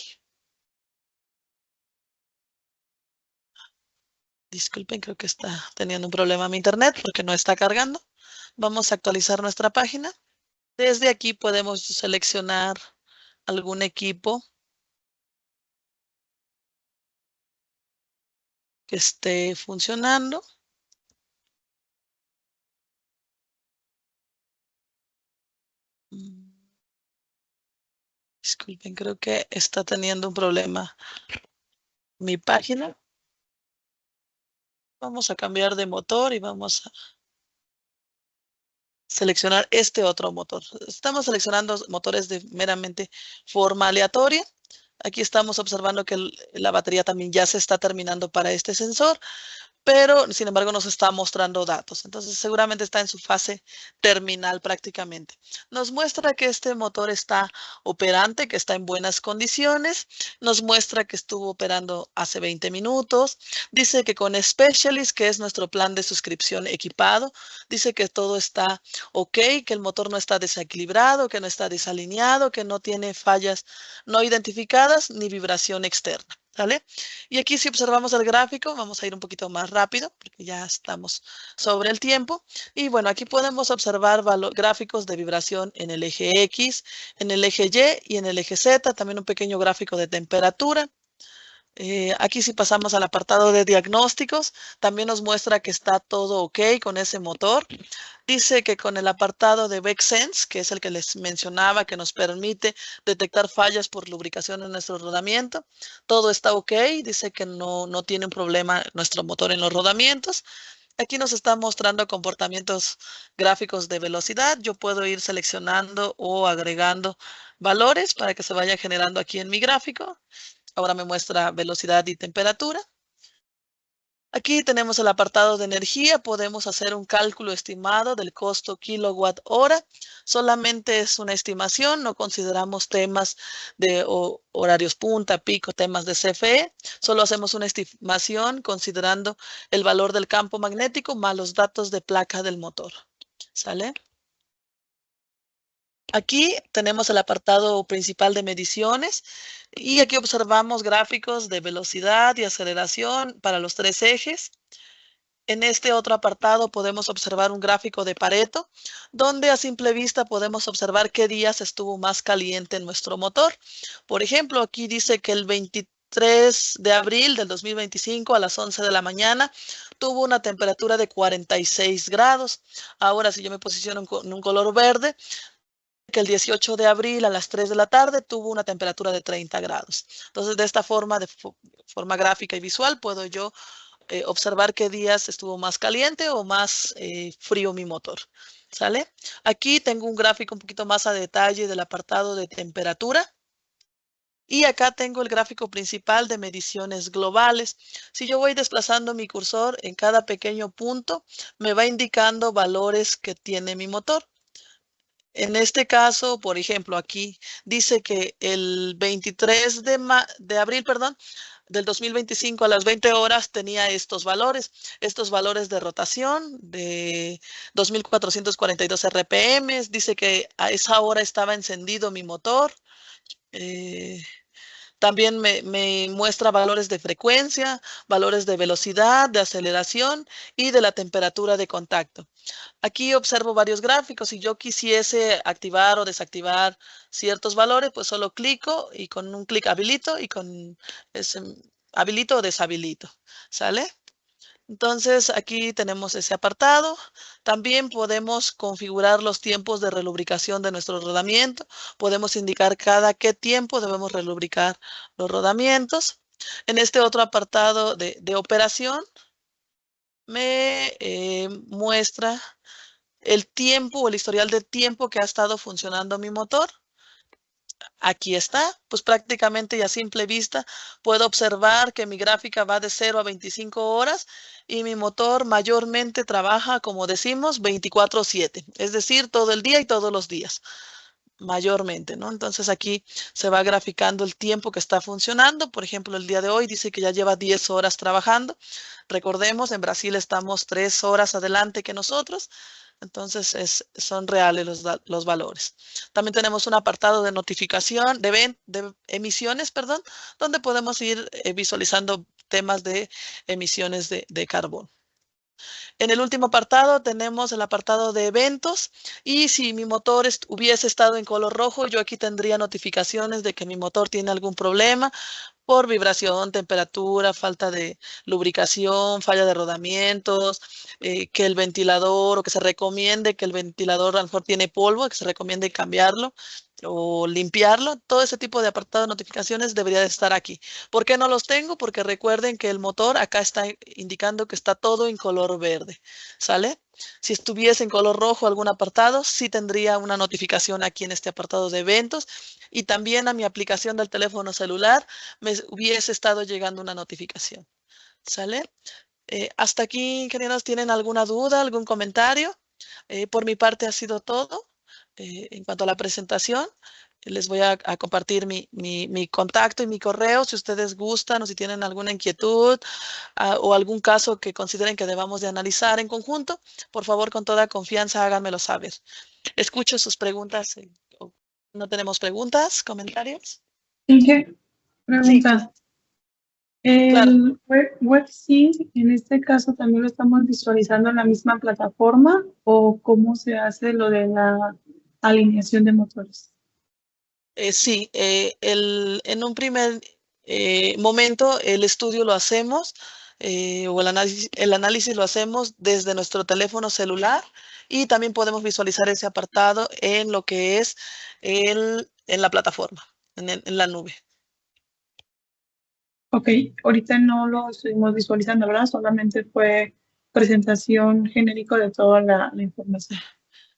Disculpen, creo que está teniendo un problema mi internet porque no está cargando. Vamos a actualizar nuestra página. Desde aquí podemos seleccionar algún equipo que esté funcionando. Disculpen, creo que está teniendo un problema mi página. Vamos a cambiar de motor y vamos a seleccionar este otro motor. Estamos seleccionando motores de meramente forma aleatoria. Aquí estamos observando que la batería también ya se está terminando para este sensor, pero sin embargo nos está mostrando datos. Entonces seguramente está en su fase terminal prácticamente. Nos muestra que este motor está operante, que está en buenas condiciones. Nos muestra que estuvo operando hace 20 minutos. Dice que con Specialist, que es nuestro plan de suscripción equipado, dice que todo está ok, que el motor no está desequilibrado, que no está desalineado, que no tiene fallas no identificadas ni vibración externa. ¿Vale? Y aquí si observamos el gráfico, vamos a ir un poquito más rápido porque ya estamos sobre el tiempo. Y bueno, aquí podemos observar gráficos de vibración en el eje X, en el eje Y y en el eje Z, también un pequeño gráfico de temperatura. Aquí si pasamos al apartado de diagnósticos, también nos muestra que está todo ok con ese motor. Dice que con el apartado de VECSense, que es el que les mencionaba, que nos permite detectar fallas por lubricación en nuestro rodamiento, todo está ok. Dice que no tiene un problema nuestro motor en los rodamientos. Aquí nos está mostrando comportamientos gráficos de velocidad. Yo puedo ir seleccionando o agregando valores para que se vaya generando aquí en mi gráfico. Ahora me muestra velocidad y temperatura. Aquí tenemos el apartado de energía. Podemos hacer un cálculo estimado del costo kilowatt hora. Solamente es una estimación. No consideramos temas de horarios punta, pico, temas de CFE. Solo hacemos una estimación considerando el valor del campo magnético más los datos de placa del motor. ¿Sale? Aquí tenemos el apartado principal de mediciones y aquí observamos gráficos de velocidad y aceleración para los 3 ejes. En este otro apartado podemos observar un gráfico de Pareto, donde a simple vista podemos observar qué días estuvo más caliente en nuestro motor. Por ejemplo, aquí dice que el 23 de abril del 2025 a las 11 de la mañana tuvo una temperatura de 46 grados. Ahora, si yo me posiciono en un color verde, que el 18 de abril a las 3 de la tarde tuvo una temperatura de 30 grados. Entonces, de esta forma, de forma gráfica y visual, puedo yo observar qué días estuvo más caliente o más frío mi motor. ¿Sale? Aquí tengo un gráfico un poquito más a detalle del apartado de temperatura. Y acá tengo el gráfico principal de mediciones globales. Si yo voy desplazando mi cursor en cada pequeño punto, me va indicando valores que tiene mi motor. En este caso, por ejemplo, aquí dice que el 23 de abril, perdón, del 2025 a las 20 horas tenía estos valores de rotación de 2.442 RPM. Dice que a esa hora estaba encendido mi motor. También me muestra valores de frecuencia, valores de velocidad, de aceleración y de la temperatura de contacto. Aquí observo varios gráficos. Si yo quisiese activar o desactivar ciertos valores, pues solo clico y con un clic habilito y con ese habilito o deshabilito. ¿Sale? Entonces, aquí tenemos ese apartado. También podemos configurar los tiempos de relubricación de nuestro rodamiento. Podemos indicar cada qué tiempo debemos relubricar los rodamientos. En este otro apartado de operación, me muestra el tiempo o el historial de tiempo que ha estado funcionando mi motor. Aquí está, pues prácticamente y a simple vista puedo observar que mi gráfica va de 0 a 25 horas y mi motor mayormente trabaja, como decimos, 24/7, es decir, todo el día y todos los días, mayormente, ¿no? Entonces aquí se va graficando el tiempo que está funcionando. Por ejemplo, el día de hoy dice que ya lleva 10 horas trabajando. Recordemos, en Brasil estamos 3 horas adelante que nosotros. Entonces son reales los valores. También tenemos un apartado de notificación, de emisiones, perdón, donde podemos ir visualizando temas de emisiones de carbón. En el último apartado tenemos el apartado de eventos y si mi motor hubiese estado en color rojo, yo aquí tendría notificaciones de que mi motor tiene algún problema por vibración, temperatura, falta de lubricación, falla de rodamientos, que el ventilador o que se recomiende que el ventilador a lo mejor tiene polvo, que se recomiende cambiarlo o limpiarlo. Todo ese tipo de apartado de notificaciones debería de estar aquí. ¿Por qué no los tengo? Porque recuerden que el motor acá está indicando que está todo en color verde, ¿sale? Si estuviese en color rojo algún apartado, sí tendría una notificación aquí en este apartado de eventos y también a mi aplicación del teléfono celular me hubiese estado llegando una notificación, ¿sale? Hasta aquí, ingenieros, ¿tienen alguna duda, algún comentario? Por mi parte ha sido todo. En cuanto a la presentación, les voy a compartir mi contacto y mi correo si ustedes gustan o si tienen alguna inquietud o algún caso que consideren que debamos de analizar en conjunto, por favor, con toda confianza, háganmelo saber. Escucho sus preguntas. ¿No tenemos preguntas, comentarios? Inge, Sí, pregunta. claro. ¿El WebSync en este caso también lo estamos visualizando en la misma plataforma o cómo se hace lo de la alineación de motores? Sí, en un primer momento el estudio lo hacemos o el análisis lo hacemos desde nuestro teléfono celular y también podemos visualizar ese apartado en lo que es en la plataforma, en la nube. Ok, ahorita no lo estuvimos visualizando, ¿verdad? Solamente fue presentación genérico de toda la información.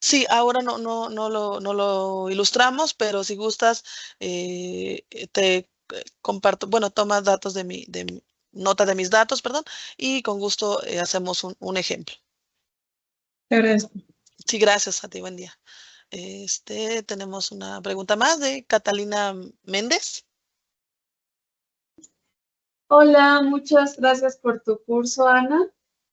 Sí, ahora no lo ilustramos, pero si gustas, te comparto, bueno, toma datos nota de mis datos, perdón, y con gusto hacemos un ejemplo. Te agradezco. Sí, gracias a ti, buen día. Tenemos una pregunta más de Catalina Méndez. Hola, muchas gracias por tu curso, Ana.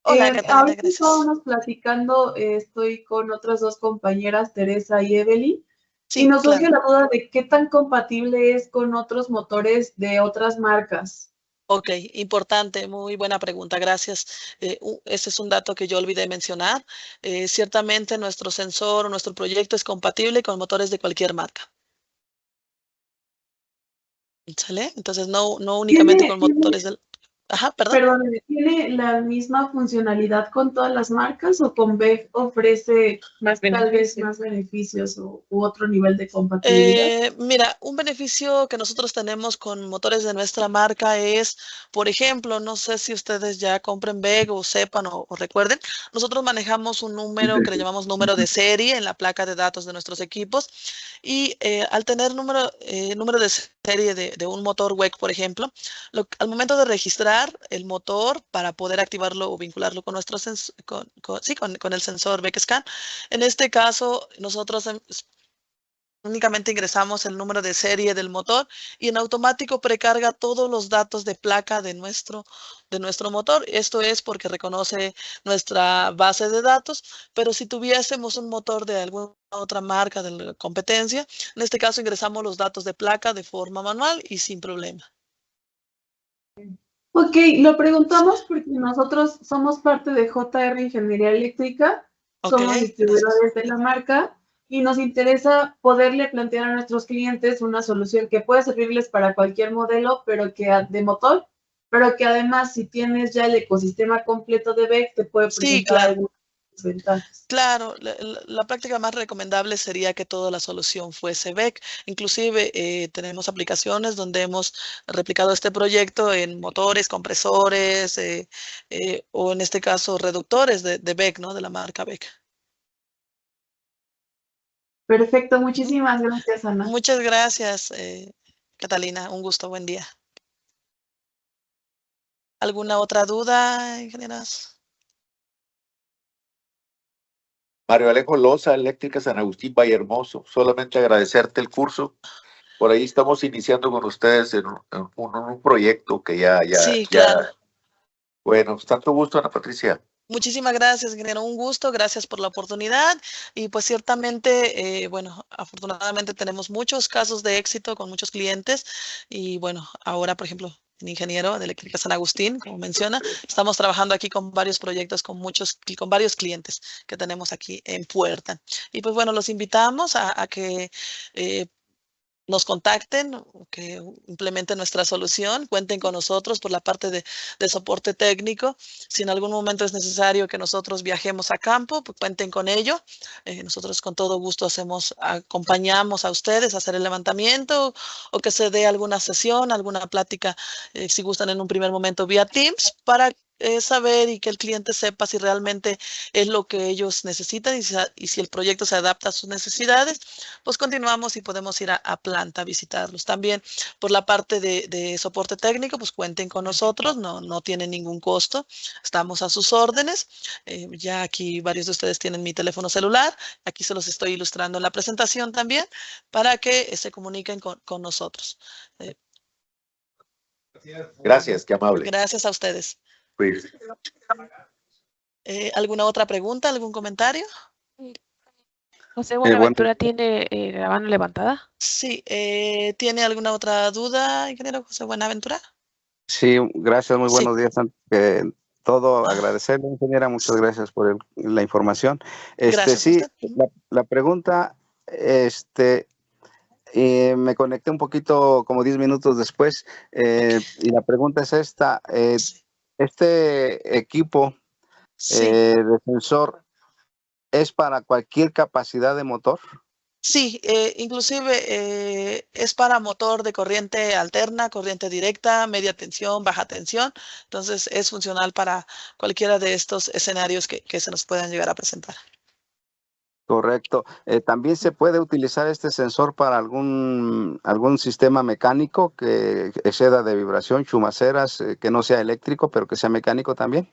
Hola, Catalina, Ahorita gracias. estábamos platicando, estoy con otras dos compañeras, Teresa y Evelyn, y Sí, nos surge claro. la duda de qué tan compatible es con otros motores de otras marcas. Ok, importante, muy buena pregunta, gracias. Ese es un dato que yo olvidé mencionar. Ciertamente nuestro sensor o nuestro proyecto es compatible con motores de cualquier marca. ¿Sale? Entonces, no únicamente con motores del... Ajá, perdón. Perdón, ¿tiene la misma funcionalidad con todas las marcas o con BEC ofrece Más tal vez beneficio. más beneficios u otro nivel de compatibilidad? Mira, un beneficio que nosotros tenemos con motores de nuestra marca es, por ejemplo, no sé si ustedes ya compren BEG o sepan o recuerden, nosotros manejamos un número que le llamamos número de serie en la placa de datos de nuestros equipos y al tener número de serie de un motor WEC, por ejemplo, al momento de registrar el motor para poder activarlo o vincularlo con nuestro con el sensor BEC Scan, en este caso nosotros únicamente ingresamos el número de serie del motor y en automático precarga todos los datos de placa de nuestro motor. Esto es porque reconoce nuestra base de datos, pero si tuviésemos un motor de alguna otra marca de la competencia, en este caso ingresamos los datos de placa de forma manual y sin problema. Ok, lo preguntamos porque nosotros somos parte de JR Ingeniería Eléctrica, Ok, somos gracias. distribuidores de la marca y nos interesa poderle plantear a nuestros clientes una solución que puede servirles para cualquier modelo, pero de motor, pero que además si tienes ya el ecosistema completo de BEC te puede Sí, presentar claro. algunas desventajas. Claro, la práctica más recomendable sería que toda la solución fuese BEC. Inclusive tenemos aplicaciones donde hemos replicado este proyecto en motores, compresores o en este caso reductores de BEC, ¿no? De la marca BEC. Perfecto, muchísimas gracias, Ana. Muchas gracias, Catalina. Un gusto, buen día. ¿Alguna otra duda, ingenieras? Mario Alejo Loza, Eléctrica San Agustín Vallehermoso. Solamente agradecerte el curso. Por ahí estamos iniciando con ustedes en un proyecto que Sí, claro. Bueno, tanto gusto, Ana Patricia. Muchísimas gracias, ingeniero. Un gusto, gracias por la oportunidad. Y pues ciertamente, bueno, afortunadamente tenemos muchos casos de éxito con muchos clientes. Y bueno, ahora, por ejemplo, en ingeniero de Eléctrica San Agustín, como menciona, estamos trabajando aquí con varios proyectos, con varios clientes que tenemos aquí en puerta. Y pues bueno, los invitamos a que nos contacten, que implementen nuestra solución, cuenten con nosotros por la parte de soporte técnico. Si en algún momento es necesario que nosotros viajemos a campo, pues cuenten con ello. Nosotros con todo gusto acompañamos a ustedes a hacer el levantamiento o que se dé alguna sesión, alguna plática, si gustan en un primer momento vía Teams, para saber y que el cliente sepa si realmente es lo que ellos necesitan y si el proyecto se adapta a sus necesidades, pues continuamos y podemos ir a planta a visitarlos. También por la parte de soporte técnico, pues cuenten con nosotros, no tienen ningún costo, estamos a sus órdenes. Ya aquí varios de ustedes tienen mi teléfono celular, aquí se los estoy ilustrando en la presentación también, para que se comuniquen con nosotros. Gracias, qué amable. Gracias a ustedes. Pues, ¿Alguna otra pregunta, algún comentario? José Buenaventura tiene la mano levantada. Sí, ¿tiene alguna otra duda, ingeniero José Buenaventura? Sí, gracias, muy Sí. buenos días. Todo agradecerle, ingeniera, muchas gracias por la información. Gracias a Sí, usted. la pregunta, me conecté un poquito, como 10 minutos después, y la pregunta es esta, ¿este equipo Sí. de sensor es para cualquier capacidad de motor? Sí, inclusive es para motor de corriente alterna, corriente directa, media tensión, baja tensión. Entonces es funcional para cualquiera de estos escenarios que se nos puedan llegar a presentar. Correcto. ¿También se puede utilizar este sensor para algún sistema mecánico que exceda de vibración, chumaceras, que no sea eléctrico, pero que sea mecánico también?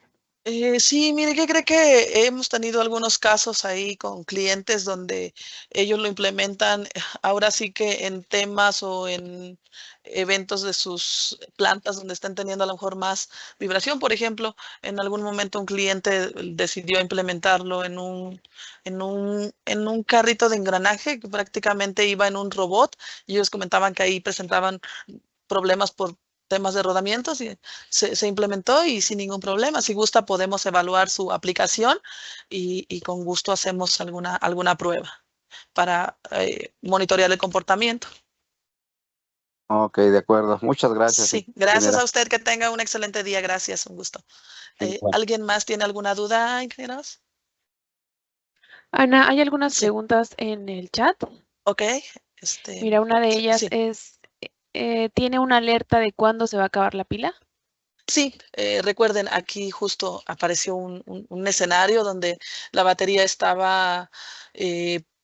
Sí, mire, ¿qué cree que hemos tenido algunos casos ahí con clientes donde ellos lo implementan ahora sí que en temas o en eventos de sus plantas donde están teniendo a lo mejor más vibración? Por ejemplo, en algún momento un cliente decidió implementarlo en un carrito de engranaje que prácticamente iba en un robot, y ellos comentaban que ahí presentaban problemas por temas de rodamientos, y se implementó y sin ningún problema. Si gusta, podemos evaluar su aplicación y con gusto hacemos alguna prueba para monitorear el comportamiento. Ok, de acuerdo. Muchas gracias. Sí, gracias a usted. Que tenga un excelente día. Gracias, un gusto. ¿Alguien más tiene alguna duda, ingenieros? Ana, hay algunas Sí. preguntas en el chat. Ok. Mira, una de ellas sí. es, ¿tiene una alerta de cuándo se va a acabar la pila? Sí, recuerden, aquí justo apareció un escenario donde la batería estaba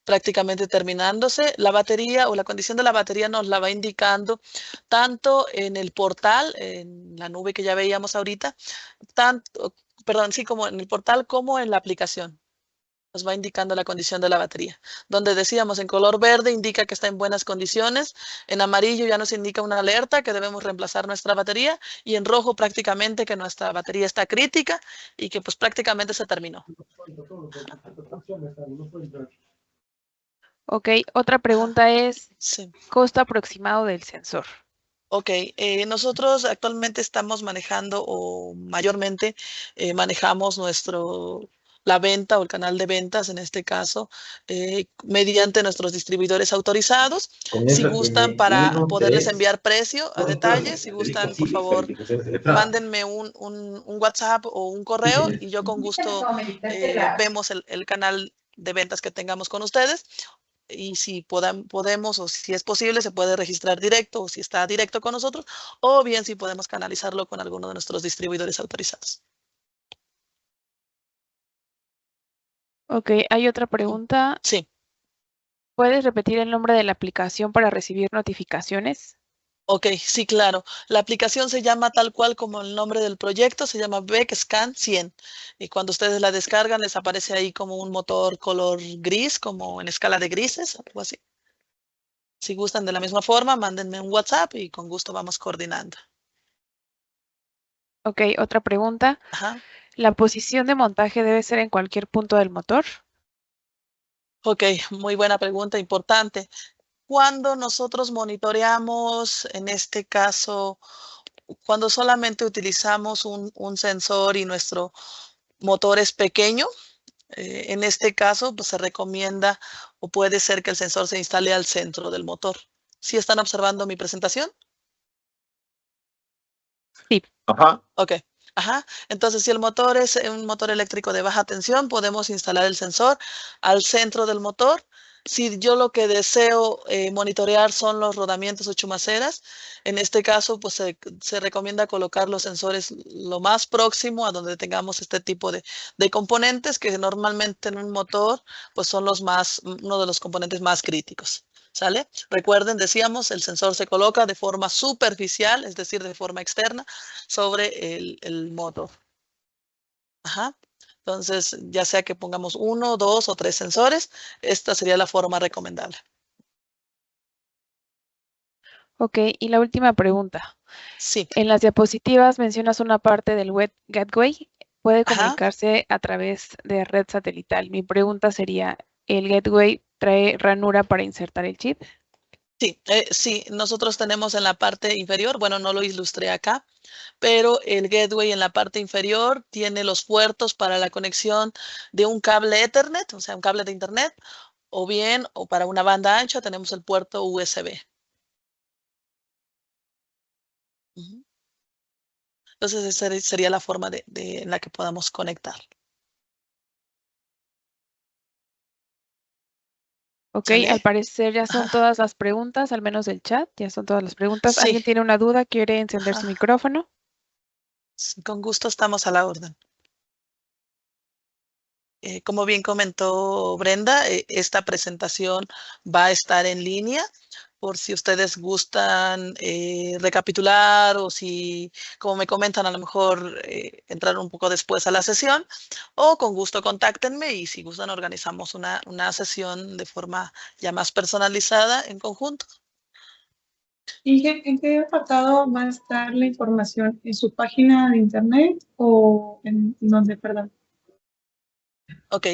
prácticamente terminándose. La batería o la condición de la batería nos la va indicando tanto en el portal, en la nube que ya veíamos ahorita, como en el portal como en la aplicación. Nos va indicando la condición de la batería. Donde decíamos en color verde indica que está en buenas condiciones, en amarillo ya nos indica una alerta que debemos reemplazar nuestra batería, y en rojo prácticamente que nuestra batería está crítica y que pues prácticamente se terminó. Ok, otra pregunta es, Sí. ¿costo aproximado del sensor? Ok, nosotros actualmente estamos manejando o mayormente manejamos la venta o el canal de ventas, en este caso, mediante nuestros distribuidores autorizados. Si gustan, para poderles enviar precio a detalle, si gustan, por favor, mándenme un WhatsApp o un correo y yo con gusto vemos el canal de ventas que tengamos con ustedes. Y si podemos o si es posible, se puede registrar directo o si está directo con nosotros, o bien si podemos canalizarlo con alguno de nuestros distribuidores autorizados. Ok, hay otra pregunta. Sí. ¿Puedes repetir el nombre de la aplicación para recibir notificaciones? Ok, sí, claro. La aplicación se llama tal cual como el nombre del proyecto, se llama BEC Scan 100. Y cuando ustedes la descargan, les aparece ahí como un motor color gris, como en escala de grises, algo así. Si gustan de la misma forma, mándenme un WhatsApp y con gusto vamos coordinando. Ok, otra pregunta. Ajá. ¿La posición de montaje debe ser en cualquier punto del motor? Ok, muy buena pregunta, importante. Cuando nosotros monitoreamos, en este caso, cuando solamente utilizamos un sensor y nuestro motor es pequeño, en este caso, pues se recomienda o puede ser que el sensor se instale al centro del motor. ¿Sí están observando mi presentación? Sí. Ajá. Ok. Ajá. Entonces, si el motor es un motor eléctrico de baja tensión, podemos instalar el sensor al centro del motor. Si yo lo que deseo monitorear son los rodamientos o chumaceras, en este caso, pues se recomienda colocar los sensores lo más próximo a donde tengamos este tipo de componentes que normalmente en un motor, pues son uno de los componentes más críticos. ¿Sale? Recuerden, decíamos, el sensor se coloca de forma superficial, es decir, de forma externa, sobre el motor. Ajá. Entonces, ya sea que pongamos 1, 2 o 3 sensores, esta sería la forma recomendable. Ok, y la última pregunta. Sí. En las diapositivas mencionas una parte del Web Gateway. Puede Ajá. comunicarse a través de red satelital. Mi pregunta sería, ¿el Gateway trae ranura para insertar el chip? Sí, sí, nosotros tenemos en la parte inferior, bueno, no lo ilustré acá, pero el gateway en la parte inferior tiene los puertos para la conexión de un cable Ethernet, o sea, un cable de Internet, o bien, o para una banda ancha, tenemos el puerto USB. Ujú. Entonces, esa sería la forma en la que podamos conectar. Ok, ¿Sale? al parecer ya son Ajá. todas las preguntas, al menos del chat, ya son todas las preguntas. Sí. ¿Alguien tiene una duda? ¿Quiere encender su Ajá. micrófono? Sí, con gusto estamos a la orden. Como bien comentó Brenda, esta presentación va a estar en línea por si ustedes gustan recapitular o si, como me comentan, a lo mejor entrar un poco después a la sesión o con gusto contáctenme y si gustan organizamos una sesión de forma ya más personalizada en conjunto. ¿Y en qué apartado va a estar la información? ¿En su página de internet o en dónde, perdón? Ok,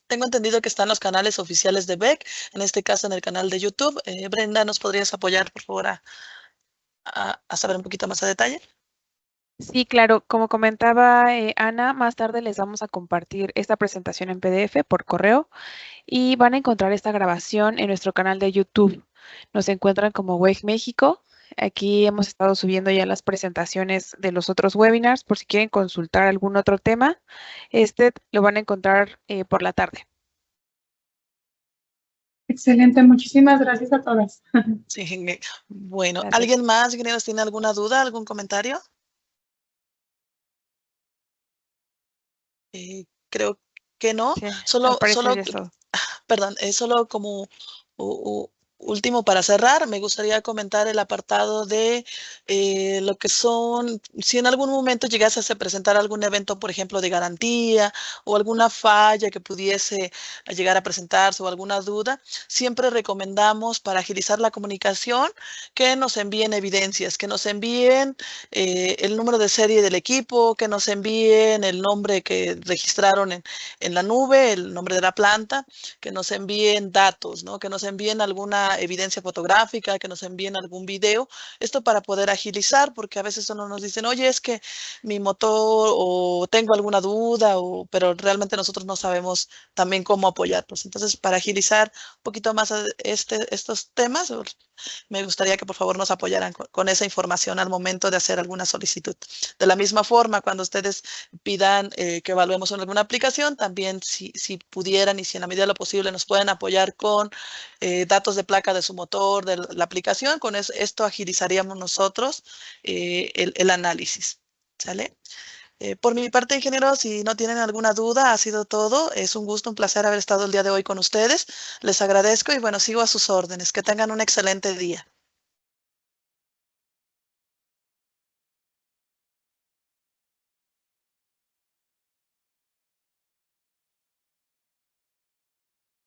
tengo entendido que están los canales oficiales de BEC, en este caso en el canal de YouTube. Brenda, ¿nos podrías apoyar, por favor, a saber un poquito más a detalle? Sí, claro. Como comentaba Ana, más tarde les vamos a compartir esta presentación en PDF por correo y van a encontrar esta grabación en nuestro canal de YouTube. Nos encuentran como WEG México. Aquí hemos estado subiendo ya las presentaciones de los otros webinars por si quieren consultar algún otro tema. Este lo van a encontrar por la tarde. Excelente, muchísimas gracias a todas. Sí, bueno, Gracias. ¿alguien más, ingenieros, tiene alguna duda, algún comentario? Creo que no. Sí, al Solo, parecer ya es todo. perdón, es solo como último para cerrar, me gustaría comentar el apartado de lo que son, si en algún momento llegase a presentar algún evento, por ejemplo, de garantía o alguna falla que pudiese llegar a presentarse o alguna duda, siempre recomendamos para agilizar la comunicación que nos envíen evidencias, que nos envíen el número de serie del equipo, que nos envíen el nombre que registraron en la nube, el nombre de la planta, que nos envíen datos, ¿no? Que nos envíen alguna evidencia fotográfica, que nos envíen algún video. Esto para poder agilizar, porque a veces nos dicen, oye, es que mi motor o tengo alguna duda, pero realmente nosotros no sabemos también cómo apoyarlos. Entonces, para agilizar un poquito más estos temas, me gustaría que por favor nos apoyaran con esa información al momento de hacer alguna solicitud. De la misma forma, cuando ustedes pidan que evaluemos alguna aplicación, también si pudieran y si en la medida de lo posible nos pueden apoyar con datos de placa de su motor, de la aplicación, con esto agilizaríamos nosotros el análisis. ¿Sale? Por mi parte, ingeniero, si no tienen alguna duda, ha sido todo. Es un gusto, un placer haber estado el día de hoy con ustedes. Les agradezco y bueno, sigo a sus órdenes. Que tengan un excelente día.